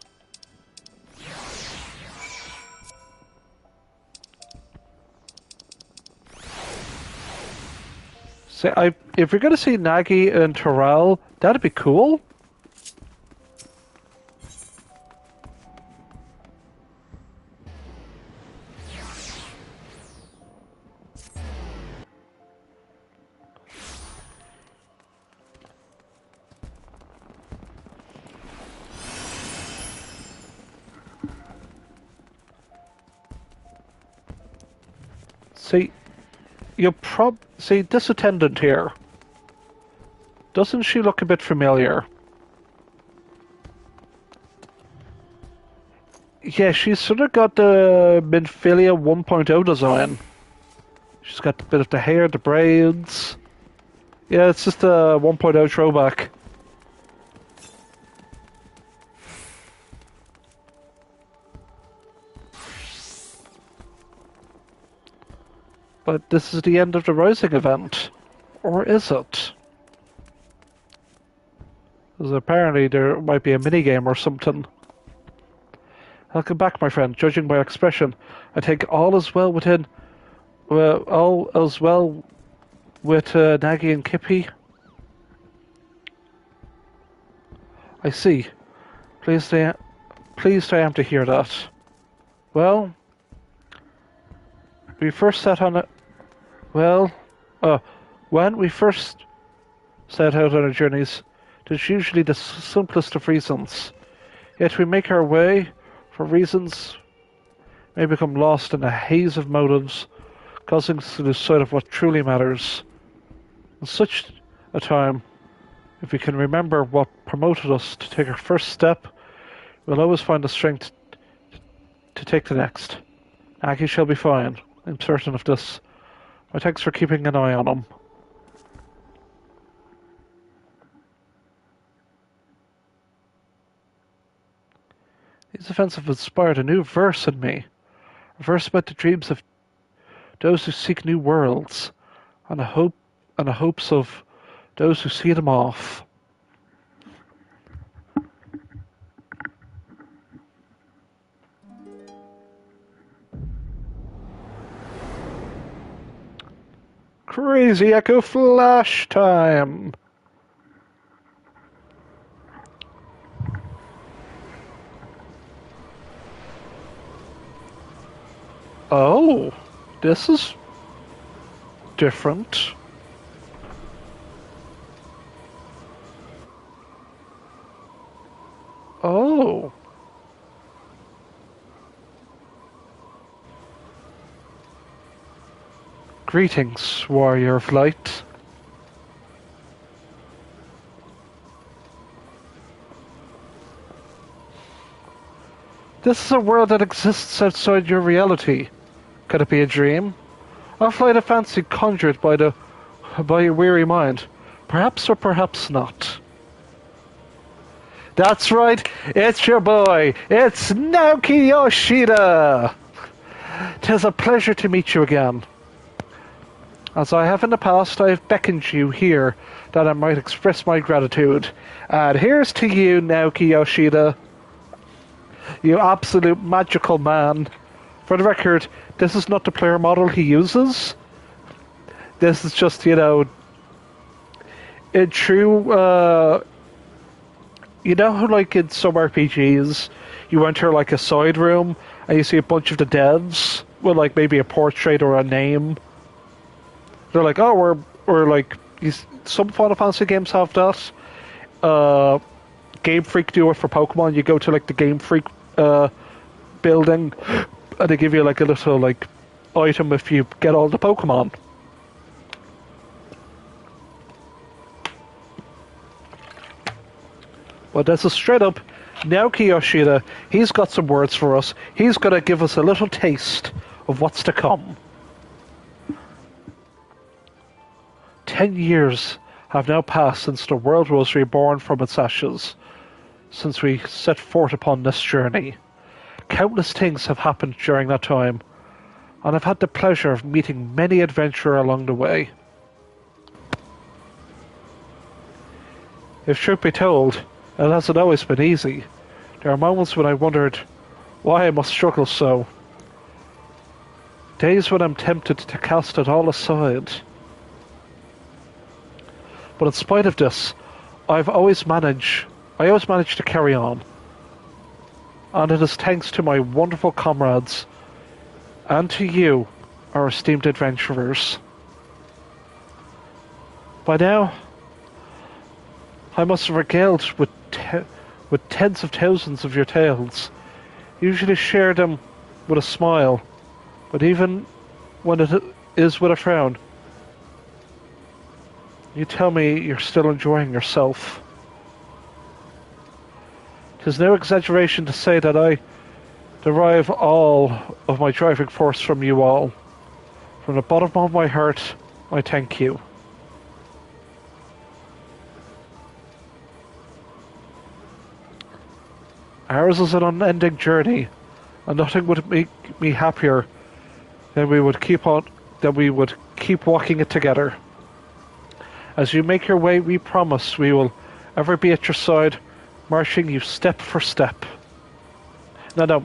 See, if you're going to see Nagi and Terrell, that'd be cool. See, see this attendant here. Doesn't she look a bit familiar? Yeah, she's sort of got the Minfilia 1.0 design. She's got a bit of the hair, the braids. Yeah, it's just a 1.0 throwback. But this is the end of the Rising event. Or is it? Because apparently there might be a minigame or something. Welcome back, my friend. Judging by expression, I think all is well within... Well, all is well with Nagi and Kippy. I see. Pleased I am to hear that. Well... We first set on it... Well... when we first set out on our journeys, it's usually the simplest of reasons. Yet we make our way, for reasons may become lost in a haze of motives, causing us to lose sight of what truly matters. In such a time, if we can remember what promoted us to take our first step, we'll always find the strength to take the next. Aki shall be fine. I'm certain of this. My thanks for keeping an eye on him. These events have inspired a new verse in me. A verse about the dreams of those who seek new worlds, and the hopes of those who see them off. Crazy Echo Flash time! Oh, this is different. Oh. Greetings, warrior of light. This is a world that exists outside your reality. Could it be a dream? Or flight of fancy conjured by your weary mind? Perhaps or perhaps not. That's right, it's your boy, it's Naoki Yoshida! 'Tis a pleasure to meet you again. As I have in the past, I have beckoned you here that I might express my gratitude. And here's to you, Naoki Yoshida. You absolute magical man. For the record, this is not the player model he uses. This is just, you know, in true, you know how, like, in some RPGs, you enter, like, a side room, and you see a bunch of the devs with, like, maybe a portrait or a name. They're like, oh, we're like, some Final Fantasy games have that. Game Freak do it for Pokemon. You go to, like, the Game Freak building, and they give you, like, a little, like, item if you get all the Pokemon. Well, this is straight up Naoki Yoshida. He's got some words for us. He's going to give us a little taste of what's to come. 10 years have now passed since the world was reborn from its ashes, since we set forth upon this journey. Countless things have happened during that time, and I've had the pleasure of meeting many adventurers along the way. If truth be told, it hasn't always been easy. There are moments when I wondered why I must struggle so. Days when I'm tempted to cast it all aside. But in spite of this, I always manage to carry on. And it is thanks to my wonderful comrades and to you, our esteemed adventurers. By now, I must have regaled with tens of thousands of your tales. Usually share them with a smile, but even when it is with a frown, you tell me you're still enjoying yourself. 'Tis no exaggeration to say that I derive all of my driving force from you all. From the bottom of my heart, I thank you. Ours is an unending journey, and nothing would make me happier than we would keep walking it together. As you make your way, we promise we will ever be at your side, marching you step for step. No,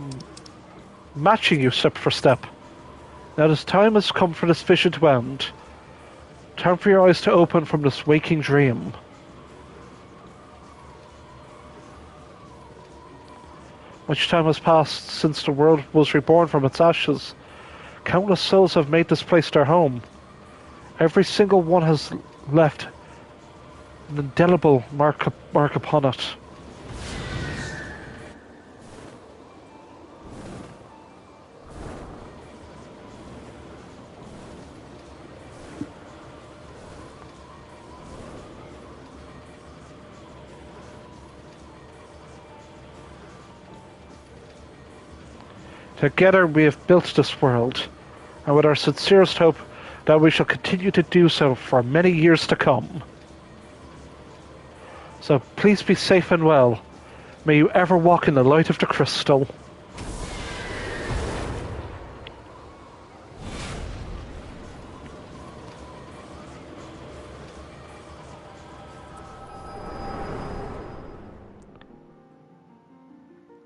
matching you step for step. Now this time has come for this vision to end. Time for your eyes to open from this waking dream. Much time has passed since the world was reborn from its ashes. Countless souls have made this place their home. Every single one has left an indelible mark upon it. Together we have built this world, and with our sincerest hope that we shall continue to do so for many years to come. So please be safe and well. May you ever walk in the light of the crystal.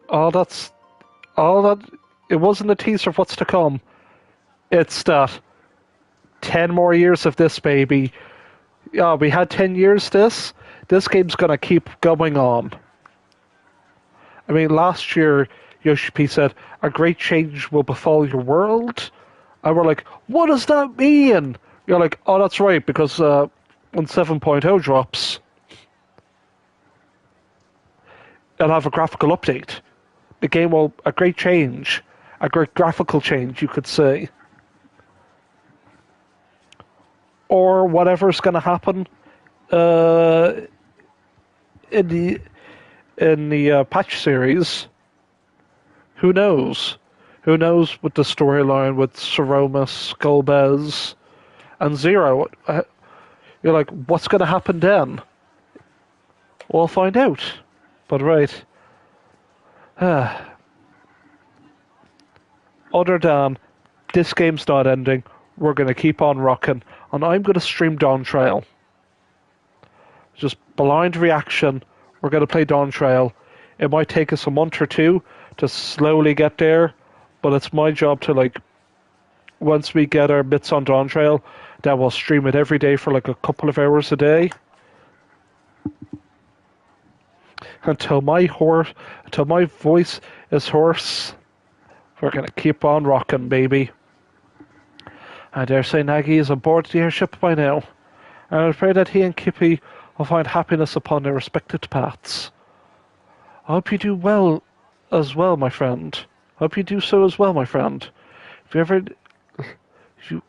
All that, it wasn't a teaser of what's to come. It's that 10 more years of this, baby. Yeah, we had 10 years this. This game's gonna keep going on. I mean, last year, Yoshi P said, a great change will befall your world. And we're like, what does that mean? You're like, oh, that's right, because when 7.0 drops, it'll have a graphical update. The game will, a great change. A great graphical change, you could say. Or whatever's going to happen in the patch series. Who knows? Who knows with the storyline with Saromas, Golbez, and Zero? You're like, what's going to happen then? We'll find out. But right. Other than this game's not ending, we're going to keep on rocking, and I'm going to stream Dawn Trail. Just blind reaction. We're going to play Dawn Trail. It might take us a month or two to slowly get there, but it's my job to, like, once we get our bits on Dawn Trail, then we'll stream it every day for like a couple of hours a day. Until my voice is hoarse, we're going to keep on rocking, baby. I dare say Nagy is aboard the airship by now, and I pray that he and Kippy will find happiness upon their respective paths. I hope you do well as well, my friend. I hope you do so as well, my friend. If you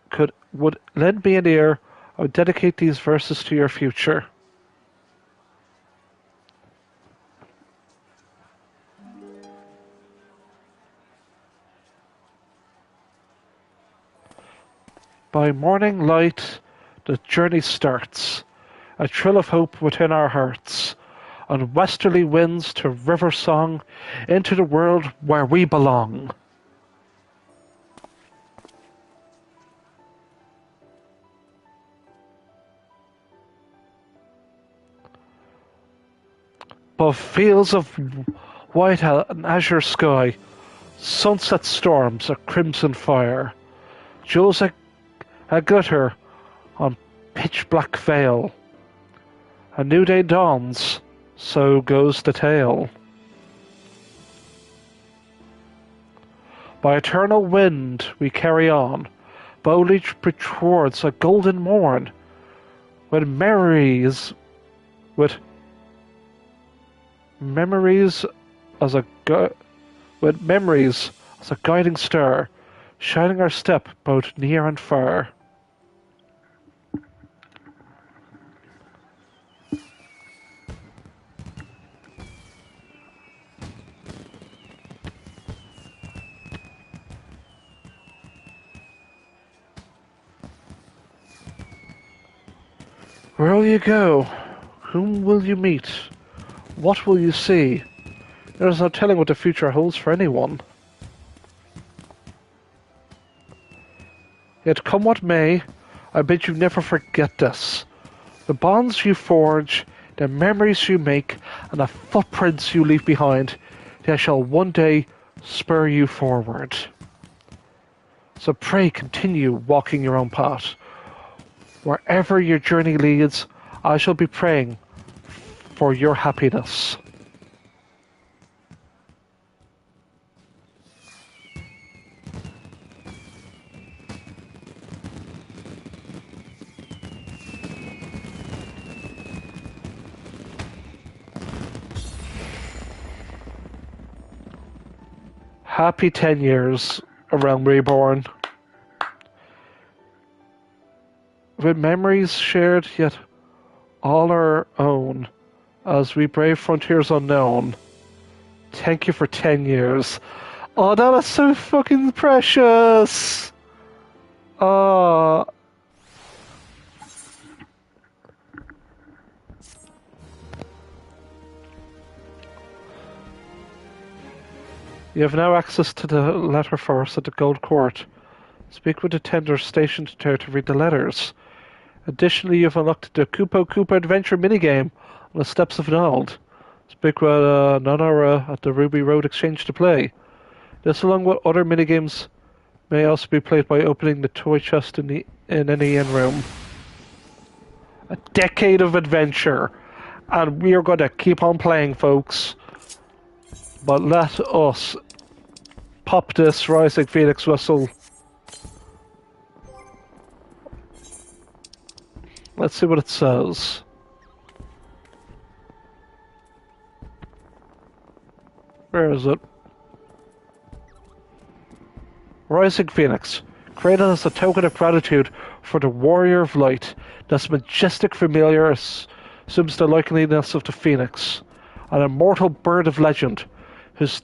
would lend me an ear, I would dedicate these verses to your future. By morning light, the journey starts, a thrill of hope within our hearts, on westerly winds to river song, into the world where we belong. Above fields of white and azure sky, sunset storms a crimson fire, jewels a glitter on pitch black veil. A new day dawns, so goes the tale. By eternal wind we carry on, boldly towards a golden morn, with memories as a with memories as a guiding star, shining our step both near and far. Where will you go? Whom will you meet? What will you see? There is no telling what the future holds for anyone. Yet come what may, I bid you never forget this. The bonds you forge, the memories you make, and the footprints you leave behind, they shall one day spur you forward. So pray continue walking your own path. Wherever your journey leads, I shall be praying for your happiness. Happy 10 years around Reborn. With memories shared, yet all our own, as we brave frontiers unknown. Thank you for 10 years. Oh, that is so fucking precious! Oh. You have now access to the letter force at the Gold Court. Speak with the tender stationed there to read the letters. Additionally, you've unlocked the Koopa Koopa Adventure minigame on the steps of Nald. Speak with Nanara at the Ruby Road Exchange to play. This, along with other minigames, may also be played by opening the toy chest in any inn room. A decade of adventure, and we are going to keep on playing, folks. But let us pop this Rising Phoenix whistle. Let's see what it says. Where is it? Rising Phoenix, created as a token of gratitude for the Warrior of Light. This majestic familiar assumes the likeliness of the Phoenix, an immortal bird of legend, whose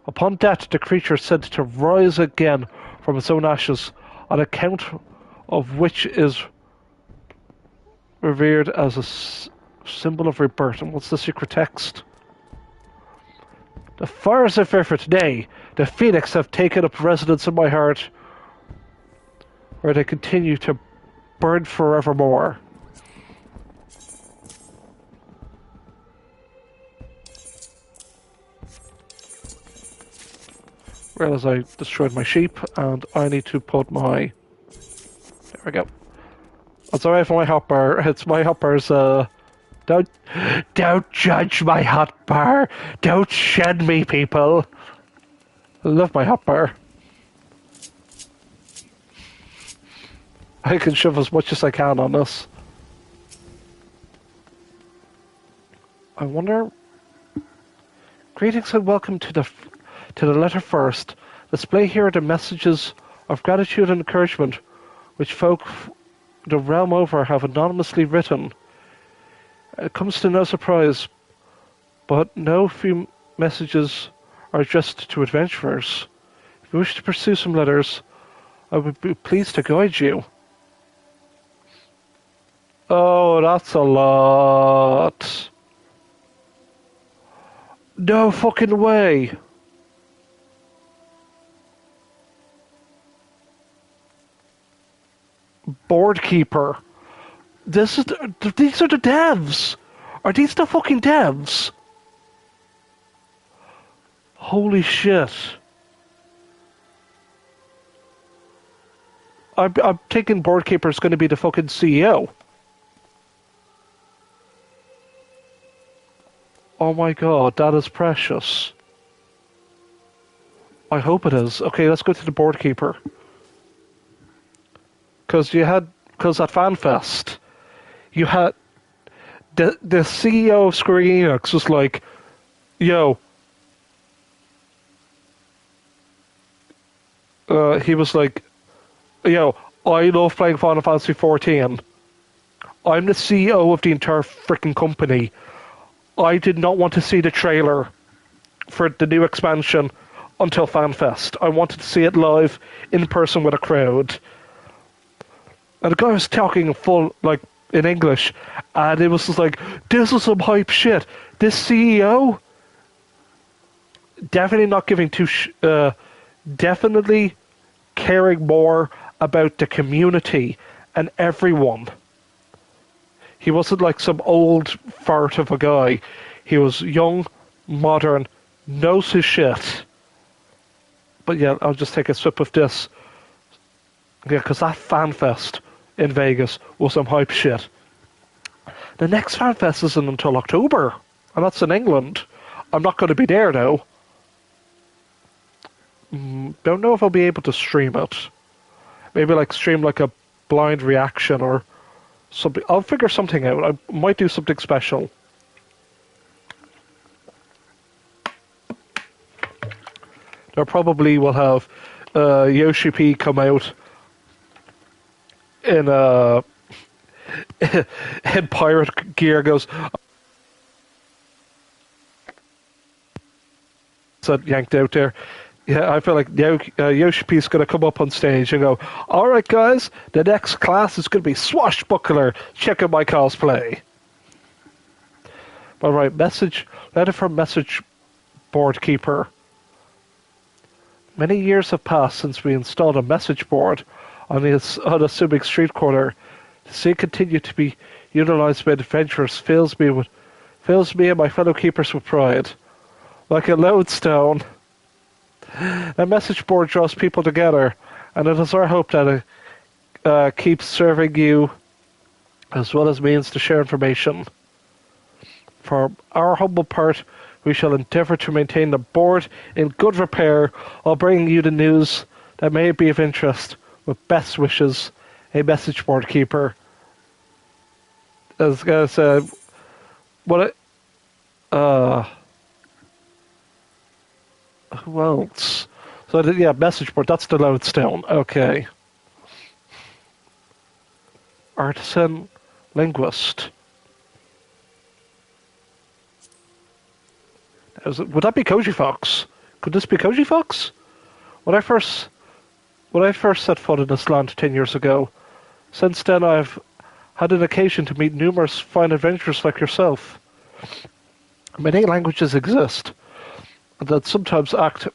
upon death the creature is said to rise again from its own ashes, on account of which is revered as a symbol of rebirth. And what's the secret text? The fires of fear for today, the Phoenix have taken up residence in my heart, where they continue to burn forevermore. Realize I destroyed my sheep, and I need to put my... There we go. That's alright for my hotbar. It's my hotbar's, Don't judge my hotbar! Don't shed me, people! I love my hotbar. I can shove as much as I can on this. I wonder... Greetings and welcome to the letter first. Display here the messages of gratitude and encouragement which folk the realm over have anonymously written. It comes to no surprise, but no few messages are addressed to adventurers. If you wish to pursue some letters, I would be pleased to guide you. Oh, that's a lot. No fucking way. Board keeper. These are the devs. Are these the fucking devs? Holy shit. I'm thinking board keeper is going to be the fucking CEO. Oh my god, that is precious. I hope it is. Okay, let's go to the board keeper. Because at FanFest, you had the CEO of Square Enix was like, yo, he was like, yo, I love playing Final Fantasy 14. I'm the CEO of the entire freaking company. I did not want to see the trailer for the new expansion until FanFest. I wanted to see it live in person with a crowd. And the guy was talking in English, and it was just like, this is some hype shit. This CEO definitely not giving definitely caring more about the community and everyone. He wasn't like some old fart of a guy. He was young, modern, knows his shit. But yeah, I'll just take a sip of this. Yeah, because that FanFest in Vegas was some hype shit. The next FanFest isn't until October, and that's in England. I'm not going to be there, though. Don't know if I'll be able to stream it. Maybe stream a blind reaction or something. I'll figure something out. I might do something special. There probably will have Yoshi P come out in in pirate gear. Goes yanked out there. Yeah, I feel like Yoshi P's going to come up on stage and go, all right, guys, the next class is going to be Swashbuckler. Check out my cosplay. All right, letter from message board keeper. Many years have passed since we installed a message board on a Subic street corner. To see it continue to be utilized by adventurers fills me and my fellow keepers with pride. Like a lodestone, that message board draws people together, and it is our hope that it keeps serving you as well as means to share information. For our humble part, we shall endeavour to maintain the board in good repair while bringing you the news that may be of interest. With best wishes, a message board keeper. As I said, who else? So yeah, message board. That's the lodestone. Okay. Artisan, linguist. Would that be Koji Fox? Could this be Koji Fox? When I first set foot in this land 10 years ago, since then I've had an occasion to meet numerous fine adventurers like yourself. Many languages exist, and that sometimes act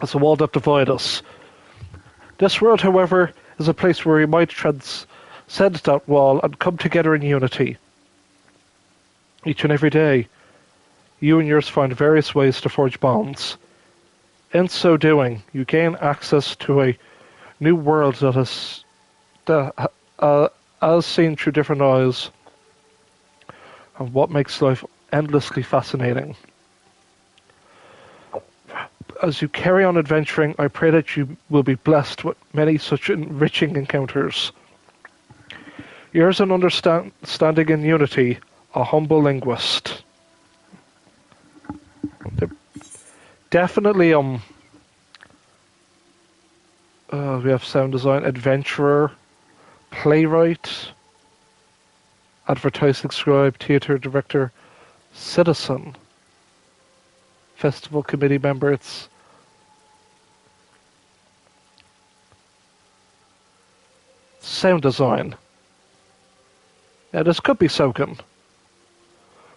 as a wall that divide us. This world, however, is a place where we might transcend that wall and come together in unity. Each and every day, you and yours find various ways to forge bonds. In so doing, you gain access to a new world that as seen through different eyes, and what makes life endlessly fascinating. As you carry on adventuring, I pray that you will be blessed with many such enriching encounters. Yours in understanding and unity, a humble linguist. Definitely, we have sound design, adventurer, playwright, advertising scribe, theatre director, citizen, festival committee member. It's sound design. Yeah, this could be Soken.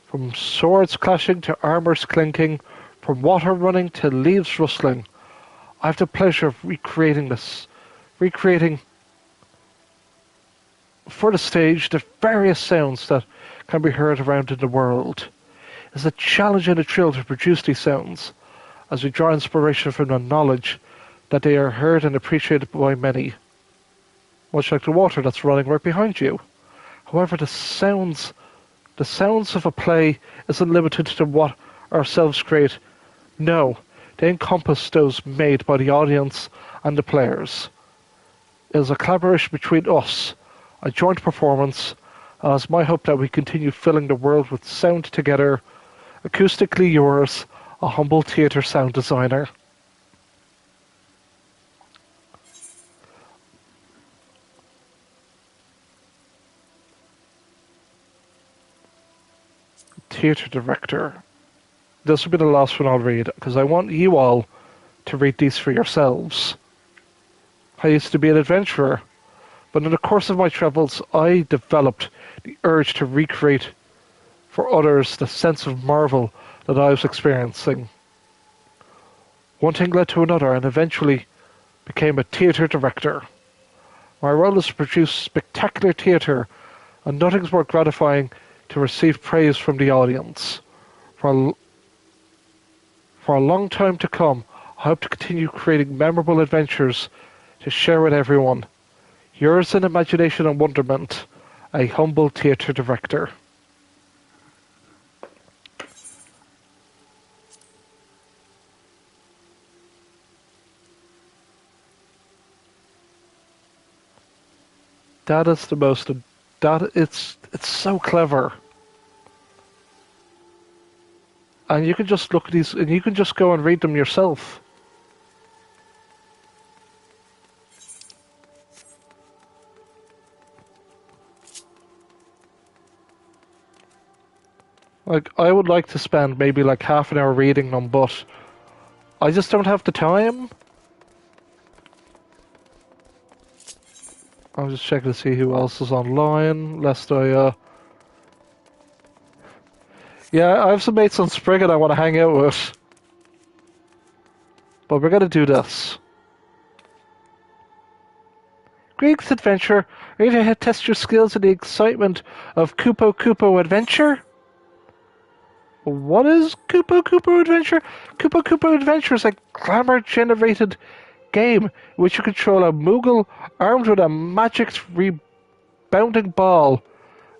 From swords clashing to armors clinking, from water running to leaves rustling, I have the pleasure of recreating for the stage the various sounds that can be heard around in the world. It's a challenge and a thrill to produce these sounds, as we draw inspiration from the knowledge that they are heard and appreciated by many, much like the water that's running right behind you. However, the The sounds of a play isn't limited to what ourselves create. No, they encompass those made by the audience and the players. It is a collaboration between us, a joint performance, and it's my hope that we continue filling the world with sound together. Acoustically yours, a humble theatre sound designer. Theatre director. This will be the last one I'll read, because I want you all to read these for yourselves. I used to be an adventurer, but in the course of my travels, I developed the urge to recreate for others the sense of marvel that I was experiencing. One thing led to another, and eventually became a theatre director. My role is to produce spectacular theatre, and nothing's more gratifying to receive praise from the audience. For a long time to come, I hope to continue creating memorable adventures to share with everyone. Yours in imagination and wonderment, a humble theatre director. That is the most. It's so clever. And you can just look at these, and you can just go and read them yourself. Like, I would like to spend maybe like half an hour reading them, but I just don't have the time. I'm just checking to see who else is online, lest I, Yeah, I have some mates on Spriggan I want to hang out with. But we're gonna do this. Greetings, adventurer. Are you ready to test your skills in the excitement of Kupo Kupo Adventure? What is Kupo Kupo Adventure? Kupo Kupo Adventure is a glamour-generated game in which you control a Moogle armed with a magic rebounding ball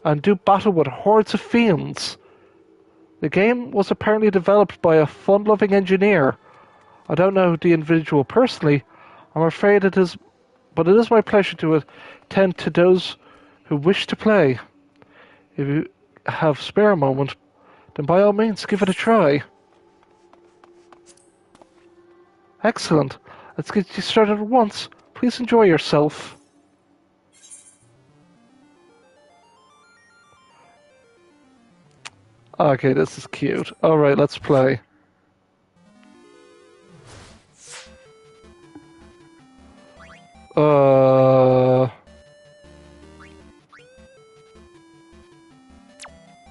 and do battle with hordes of fiends. The game was apparently developed by a fun-loving engineer. I don't know the individual personally. I'm afraid it is, but it is my pleasure to attend to those who wish to play. If you have spare moment, then by all means give it a try. Excellent. Let's get you started at once. Please enjoy yourself. Okay, this is cute. Alright, let's play.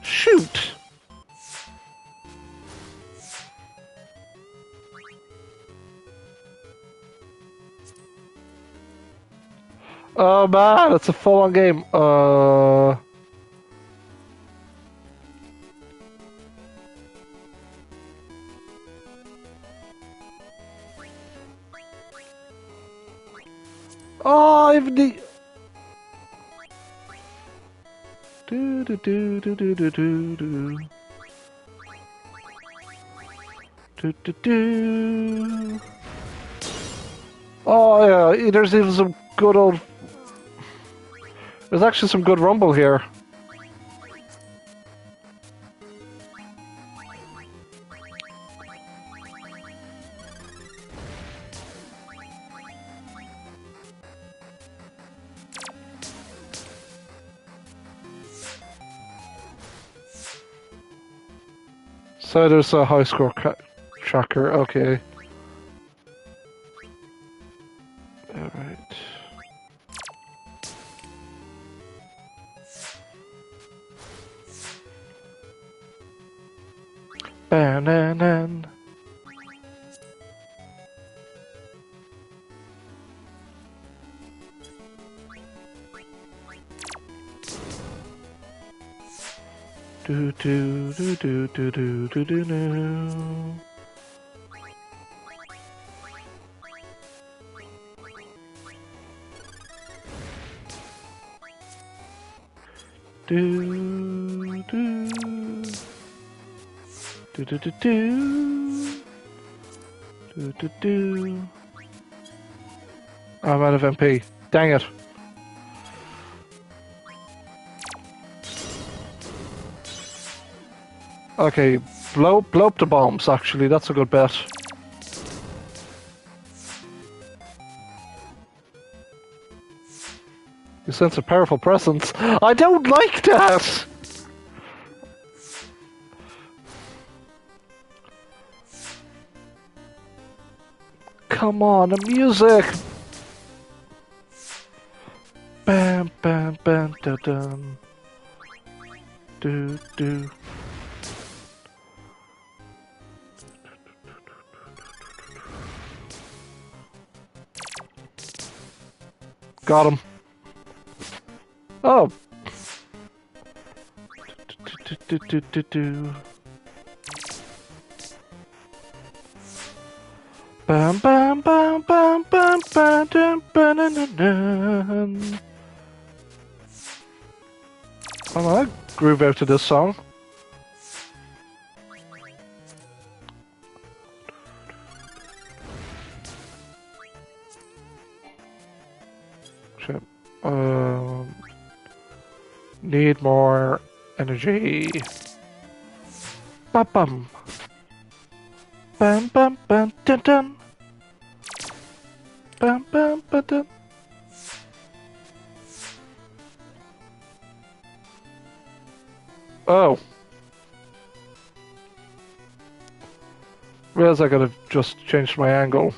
Shoot! Oh man, it's a full-on game. Oh, I've the. Do do do do do do do do. Do do do. Oh yeah, there's even some good old. There's actually some good rumble here. So there's a high score tracker, okay. Alright. Bananan. Do do do do do do do do do. Do do Do do do do. Do do do. I'm out of MP. Dang it. Okay, blow up the bombs, actually. That's a good bet. You sense a powerful presence. I don't like that! Come on, the music! Bam, bam, bam, da dum. Do, do. Got him. Oh. Do, do, do, do, do. Bam, bam, bam, bam, bam, bam, bam, bam, bam, bam. I groove out to this song. Shit. Need more energy. Bam bam. Bam bam bam dun dun. Bam bam bam dun. Oh. Realize I could have just changed my angle.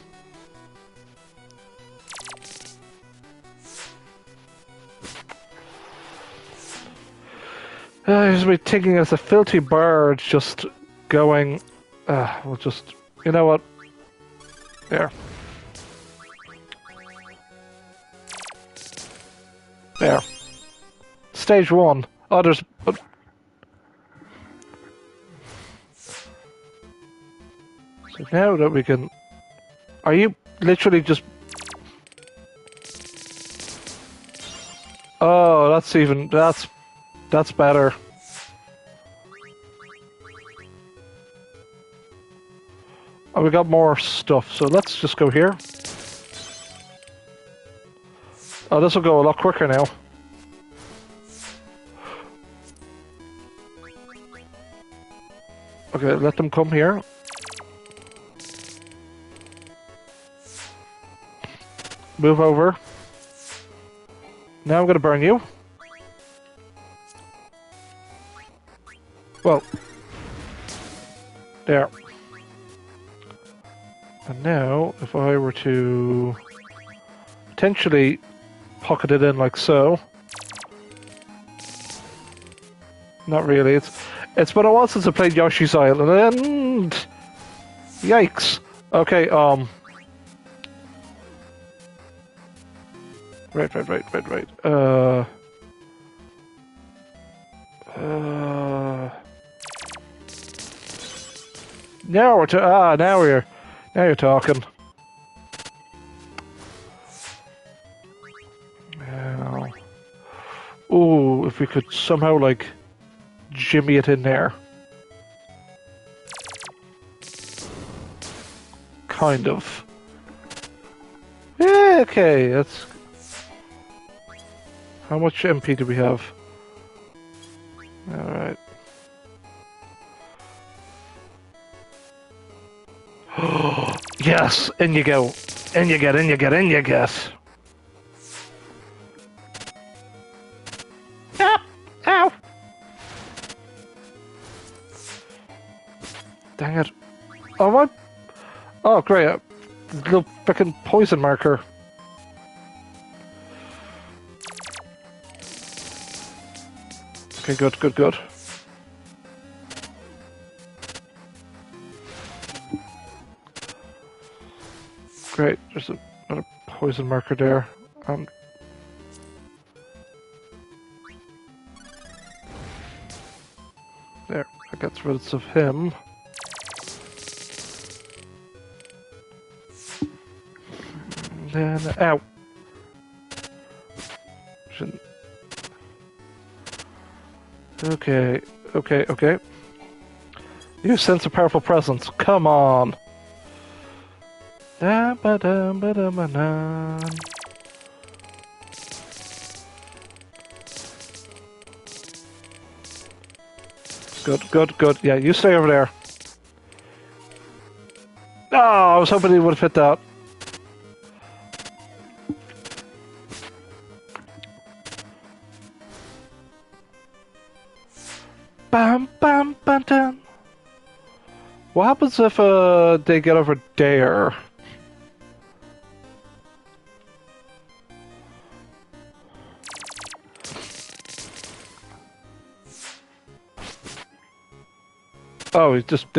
I was thinking as a filthy bird just going... we'll just... You know what? There. There. Stage 1. Oh, there's... So now that we can... Are you literally just... Oh, that's even... That's better. Oh, we got more stuff, so let's just go here. Oh, this will go a lot quicker now. Okay, let them come here. Move over. Now I'm gonna burn you. Well, there. And now, if I were to potentially pocket it in like so. Not really. It's been a while since I played Yoshi's Island, and yikes. Okay, Right. Now we're now you're talking. Now, ooh, if we could somehow like jimmy it in there, kind of. Yeah, okay. That's how much MP do we have? All right. Yes, in you go. In you get. Ah, ow! Dang it. Oh, what? Oh, great. A little frickin' poison marker. Okay, good. Great, there's another poison marker there. There, that gets rid of him. And then, ow! Shouldn't. Okay. You sense a powerful presence. Come on. Da-ba-dum-ba-dum-ba-dum. Good, good, good. Yeah, you stay over there. Oh, I was hoping he would have hit that. Bam, bam, bam, bam. What happens if they get over there? Oh, they just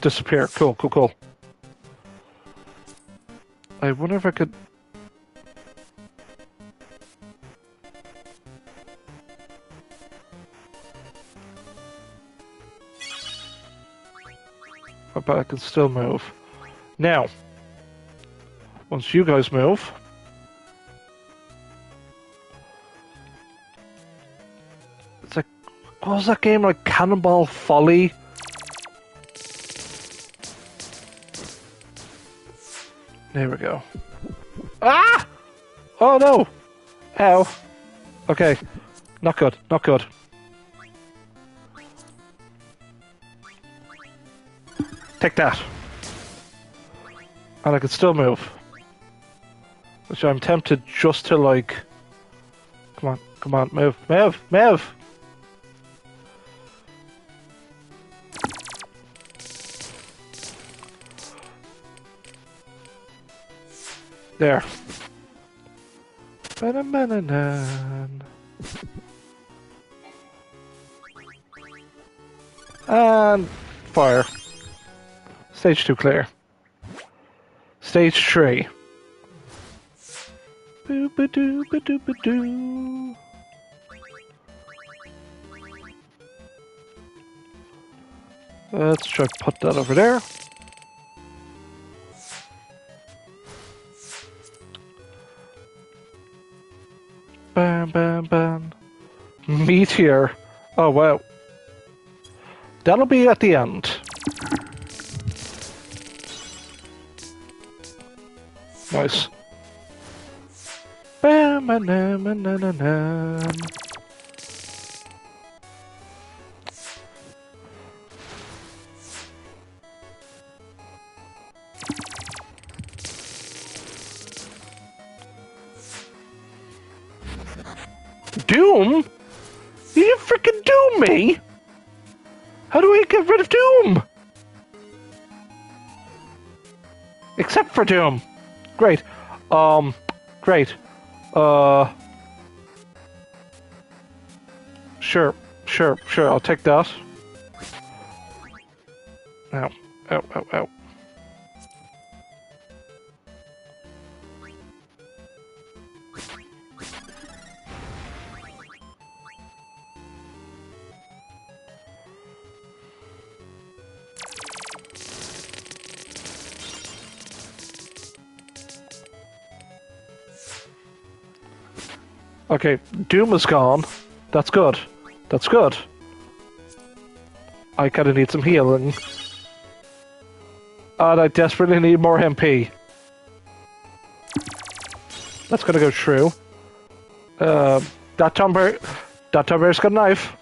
disappear. Cool, cool, cool. I wonder if I could. But I can still move. Now, once you guys move, it's like, what was that game like? Cannonball Folly? There we go. Ah! Oh no! Ow. Okay. Not good, not good. Take that. And I can still move. Which I'm tempted just to like... Come on, move, move, move! There. Ba-dum-ba-dum-dum. And fire. Stage 2 clear. Stage 3. Boo-ba-doo, ba-doo-ba-doo. Let's try to put that over there. Bam, bam, bam. Meteor. Oh, wow. That'll be at the end. Nice. Bam, ba, nam, nam, nam, nam. Doom? You freaking Doom me? How do I get rid of Doom? Except for Doom. Great. Great. Sure, I'll take that. Ow, ow, ow, ow. Okay, Doom is gone. That's good. That's good. I kinda need some healing. And I desperately need more MP. That's gonna go true. That Tomberry's got a knife.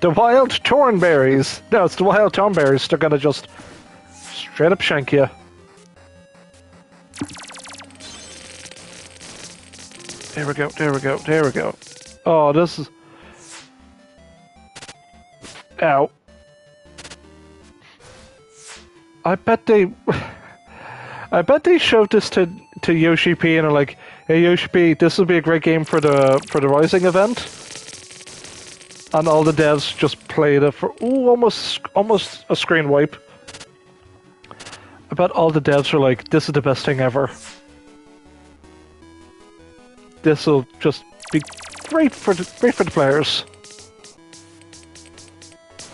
The wild Thornberries. No, it's the wild Thornberries. They're gonna just straight up shank you. There we go, there we go, there we go. Oh, this is... Ow. I bet they... I bet they showed this to Yoshi P and are like, hey Yoshi P, this would be a great game for the Rising event. And all the devs just played it for almost a screen wipe. I bet all the devs are like, this is the best thing ever. This will just be great for the players.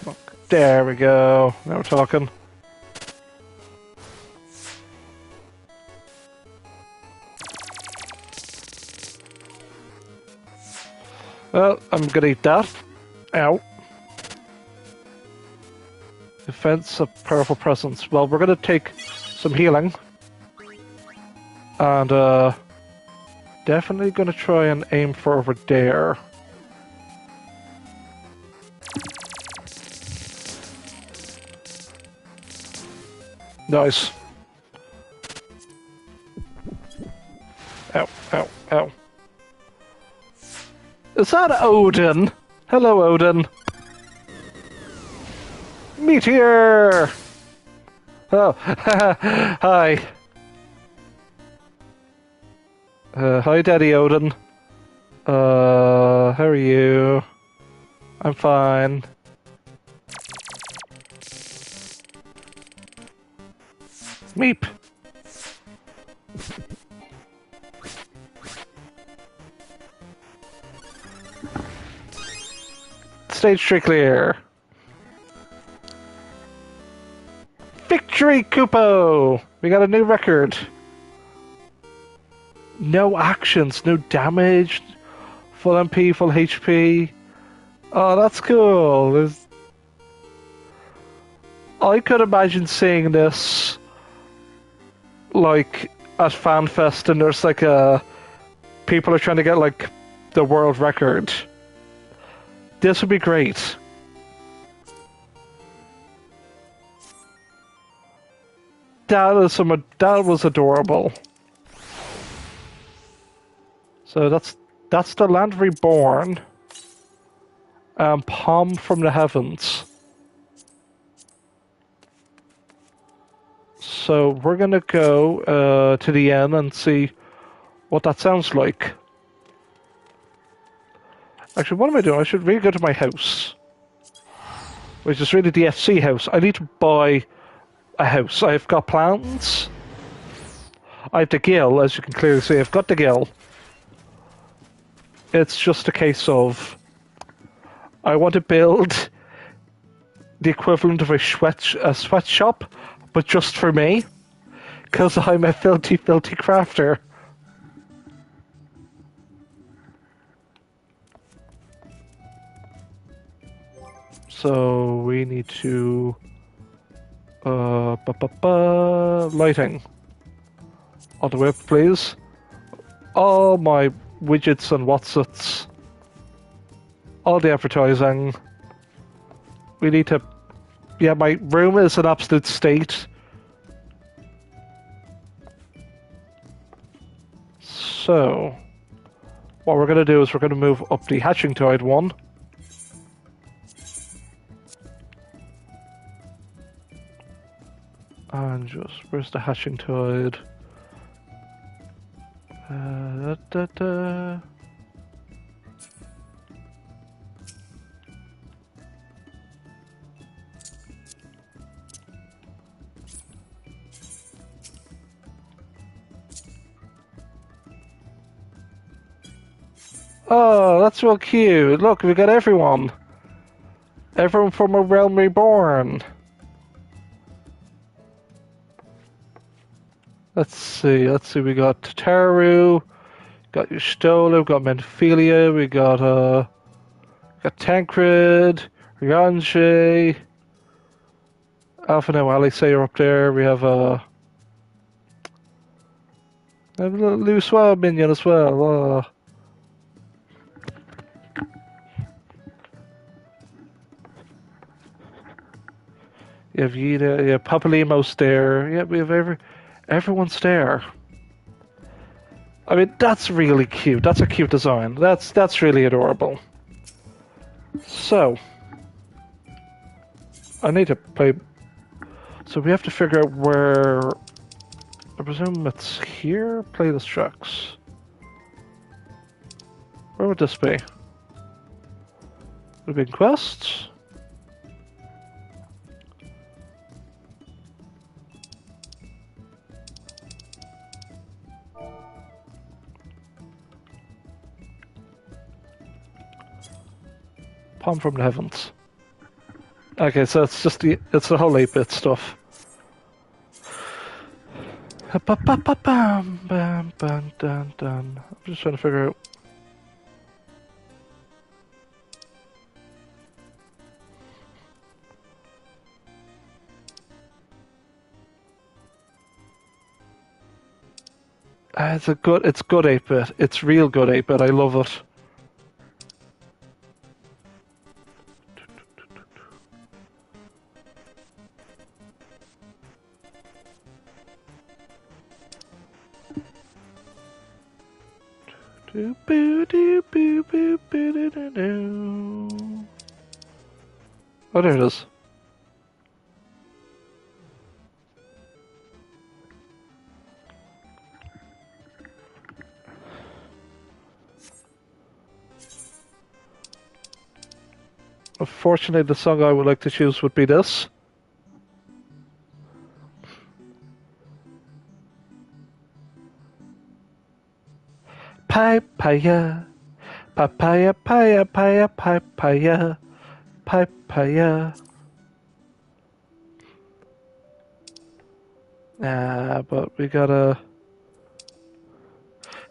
Come on, There we go. Now we're talking. Well, I'm gonna eat that. Ow. Defense of powerful presence. Well, we're gonna take some healing. And, definitely gonna try and aim for over there. Nice. Ow, ow, ow. Is that Odin? Hello, Odin. Meteor! Oh, hi. Hi, Daddy Odin. How are you? I'm fine. Meep. Stage 3 clear. Victory, Kupo! We got a new record. No actions, no damage, full MP, full HP. Oh, that's cool. I could imagine seeing this, like, at FanFest, and there's like people are trying to get like the world record. This would be great. That was adorable. So that's the land reborn. Palm from the heavens. So we're gonna go to the end and see what that sounds like. Actually, what am I doing? I should really go to my house, which is really the FC house. I need to buy a house. I've got plans. I have the gill, as you can clearly see. I've got the gill. It's just a case of I want to build the equivalent of a sweatshop, but just for me, because I'm a filthy, filthy crafter. So we need to lighting. On the whip, please. All my widgets and whatsits. All the advertising. We need to... Yeah, my room is an absolute state. So, what we're going to do is we're going to move up the hatching tide one. And just, where's the hatching tide? Oh, that's real cute. Look, we got everyone. Everyone from a realm reborn. Let's see, we got Tataru, got Yustola, we got Menphilia, we got Tancred, Rianche, Alpha No Alice are up there, we have a little Luswa minion as well. You have Yida, yeah, Papalimos there, yeah, we have everyone's there. I mean, that's really cute. That's a cute design. That's really adorable. So, I need to play... So we have to figure out where... I presume it's here? Play the tracks. Where would this be? Would it be in quests? Palm from the heavens. Okay, so it's just it's the whole 8-bit stuff. Bam, bam, bam, dun, dun. I'm just trying to figure out. It's good 8-bit. It's real good 8-bit. I love it. Oh, there it is. Unfortunately, the song I would like to choose would be this. Papaya, papaya, papaya, papaya, papaya, papaya. But we gotta.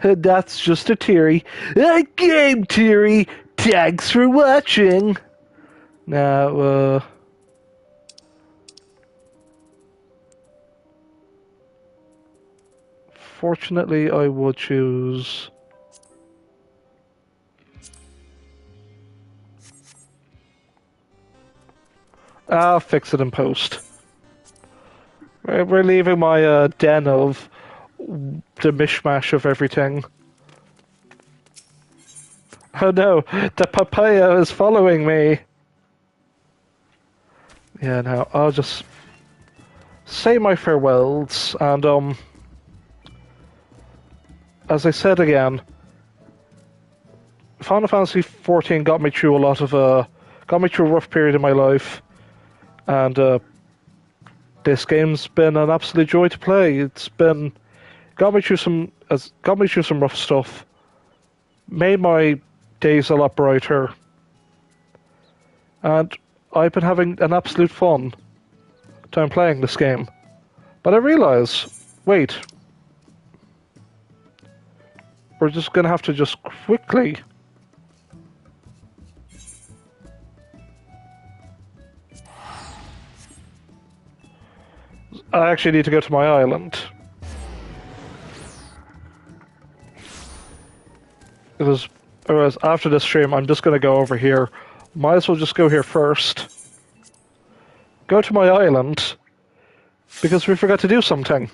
That's just a theory. A game theory. Thanks for watching. Now, fortunately, I would choose. I'll fix it in post. We're leaving my den of the mishmash of everything. Oh no, the papaya is following me. Yeah, now I'll just say my farewells, and as I said again, Final Fantasy XIV got me through a rough period in my life, and this game's been an absolute joy to play. It's been got me through some rough stuff, made my days a lot brighter, and I've been having an absolute fun time playing this game. But I realise, wait, we're just gonna have to just quickly. I actually need to go to my island. Whereas after this stream, I'm just gonna go over here. Might as well just go here first. Go to my island, because we forgot to do something.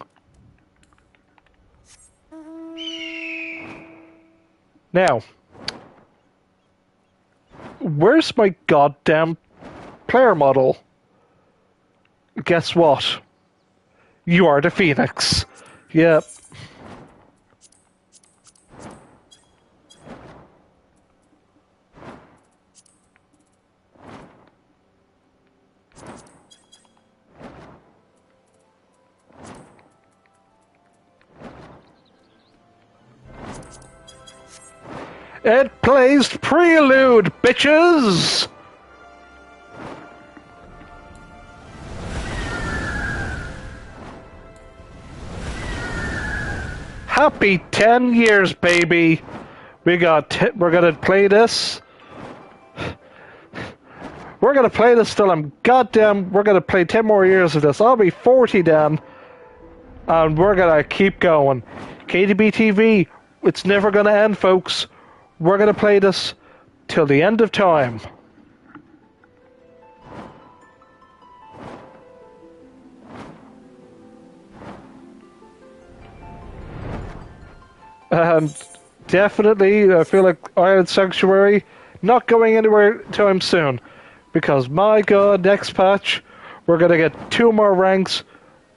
Now, where's my goddamn player model? Guess what? You are the Phoenix. Yep. It plays Prelude, bitches! Happy 10 years, baby! We're gonna play this. We're gonna play this till I'm goddamn. We're gonna play 10 more years of this. I'll be 40 then. And we're gonna keep going. KDB TV, it's never gonna end, folks. We're gonna play this till the end of time. And definitely, I feel like Island Sanctuary not going anywhere time soon. Because my god, next patch, we're gonna get 2 more ranks,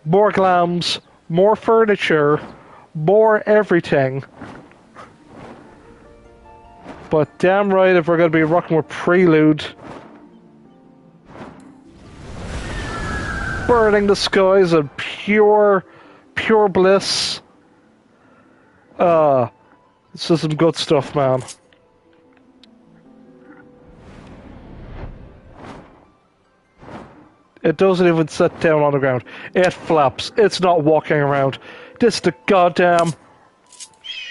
more glams, more furniture, more everything. But damn right if we're going to be rocking with Prelude. Burning the skies of pure bliss. This is some good stuff, man. It doesn't even sit down on the ground. It flaps. It's not walking around. This is the goddamn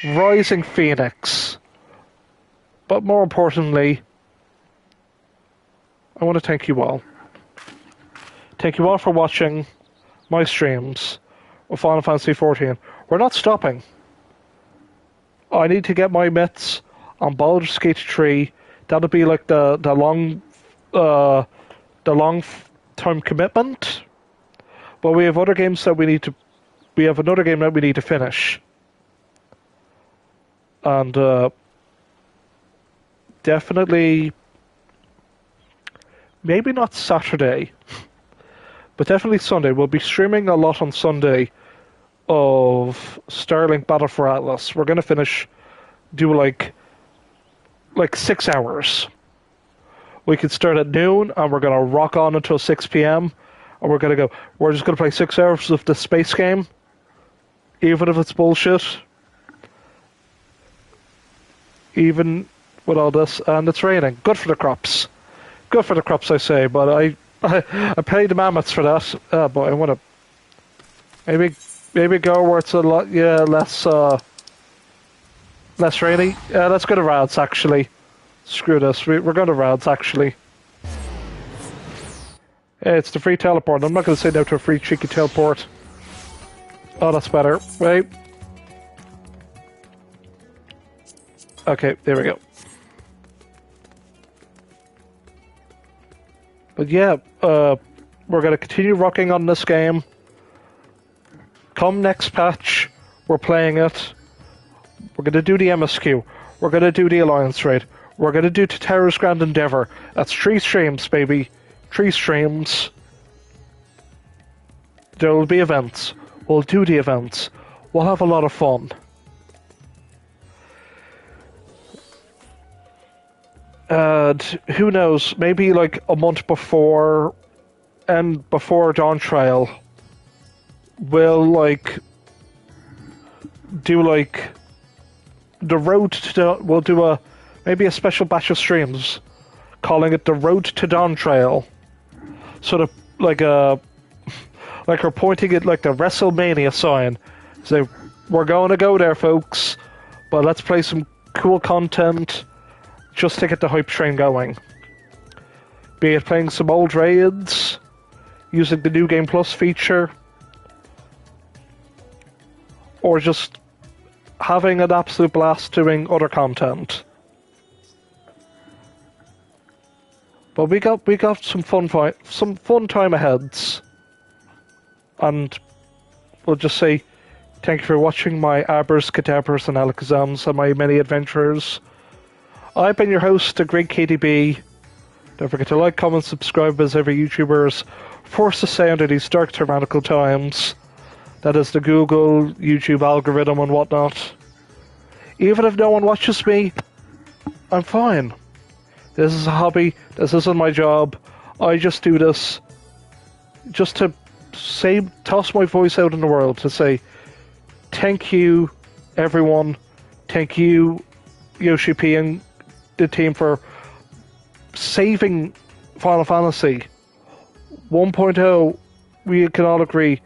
rising phoenix. But more importantly, I want to thank you all. Thank you all for watching my streams of Final Fantasy XIV. We're not stopping. I need to get my mitts on Baldur's Gate 3. That'll be like the long time commitment. But we have other games that we have another game that we need to finish. And definitely, maybe not Saturday, but definitely Sunday. We'll be streaming a lot on Sunday of Starlink Battle for Atlas. We're going to do like 6 hours. We could start at noon and we're going to rock on until 6 p.m. and we're just going to play 6 hours of the space game, even if it's bullshit. Even with all this, and it's raining. Good for the crops. Good for the crops, I say, but I paid the mammoths for that. But I want to maybe go where it's a lot less rainy. Let's go to Rads, actually. Screw this. We're going to Rads, actually. It's the free teleport. I'm not going to say no to a free cheeky teleport. Oh, that's better. Wait. Okay, there we go. But yeah, we're going to continue rocking on this game. Come next patch, we're playing it. We're going to do the MSQ. We're going to do the Alliance Raid. We're going to do Terra's Grand Endeavour. That's 3 streams, baby. 3 streams. There will be events. We'll do the events. We'll have a lot of fun. And who knows, maybe like a month before Dawn Trail, we'll do the road to we'll do maybe a special batch of streams calling it the Road to Dawn Trail. Sort of like we're pointing it like the WrestleMania sign. Say, we're going to go there, folks, but let's play some cool content just to get the hype train going. Be it playing some old raids, using the New Game Plus feature, or just having an absolute blast doing other content. But we got some fun time aheads, and we'll just say thank you for watching my Arbors, Cadabras, and Alakazams and my many adventures. I've been your host, the great KDB. Don't forget to like, comment, subscribe as every YouTuber's forced to say under these dark tyrannical times. That is the Google, YouTube algorithm and whatnot. Even if no one watches me, I'm fine. This is a hobby. This isn't my job. I just do this just to toss my voice out in the world to say thank you, everyone. Thank you, Yoshi P and the team, for saving Final Fantasy 1.0. We can all agree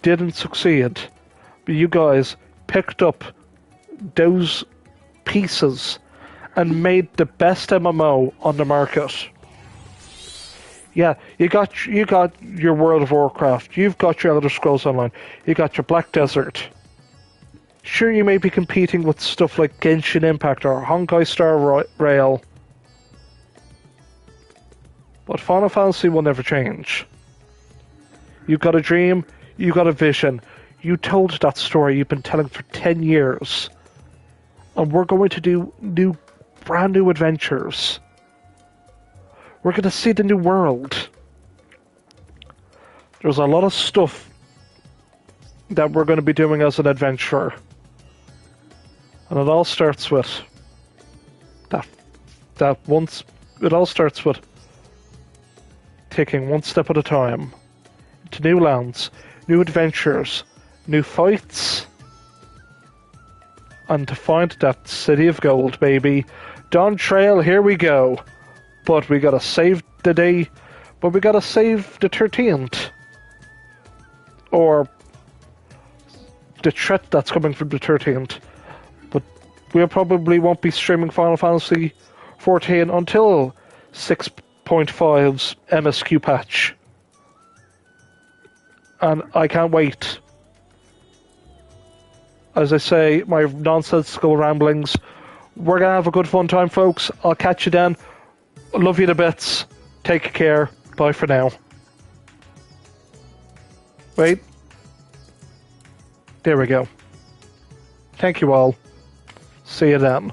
didn't succeed, but you guys picked up those pieces and made the best MMO on the market. Yeah, you got your World of Warcraft, you've got your Elder Scrolls Online, you got your Black Desert. Sure, you may be competing with stuff like Genshin Impact or Honkai Star Rail, but Final Fantasy will never change. You got a dream, you got a vision, you told that story you've been telling for 10 years, and we're going to do brand new adventures. We're going to see the new world. There's a lot of stuff that we're going to be doing as an adventurer. And it all starts with it all starts with taking one step at a time to new lands, new adventures, new fights, and to find that city of gold, baby. Dawn Trail, here we go. But we gotta save the day But we gotta save the 13th. Or the threat that's coming from the 13th. But we probably won't be streaming Final Fantasy 14 until 6.5's MSQ patch. And I can't wait. As I say, my nonsensical ramblings. We're gonna have a good fun time, folks. I'll catch you then. Love you to bits. Take care. Bye for now. Wait. There we go. Thank you all. See you then.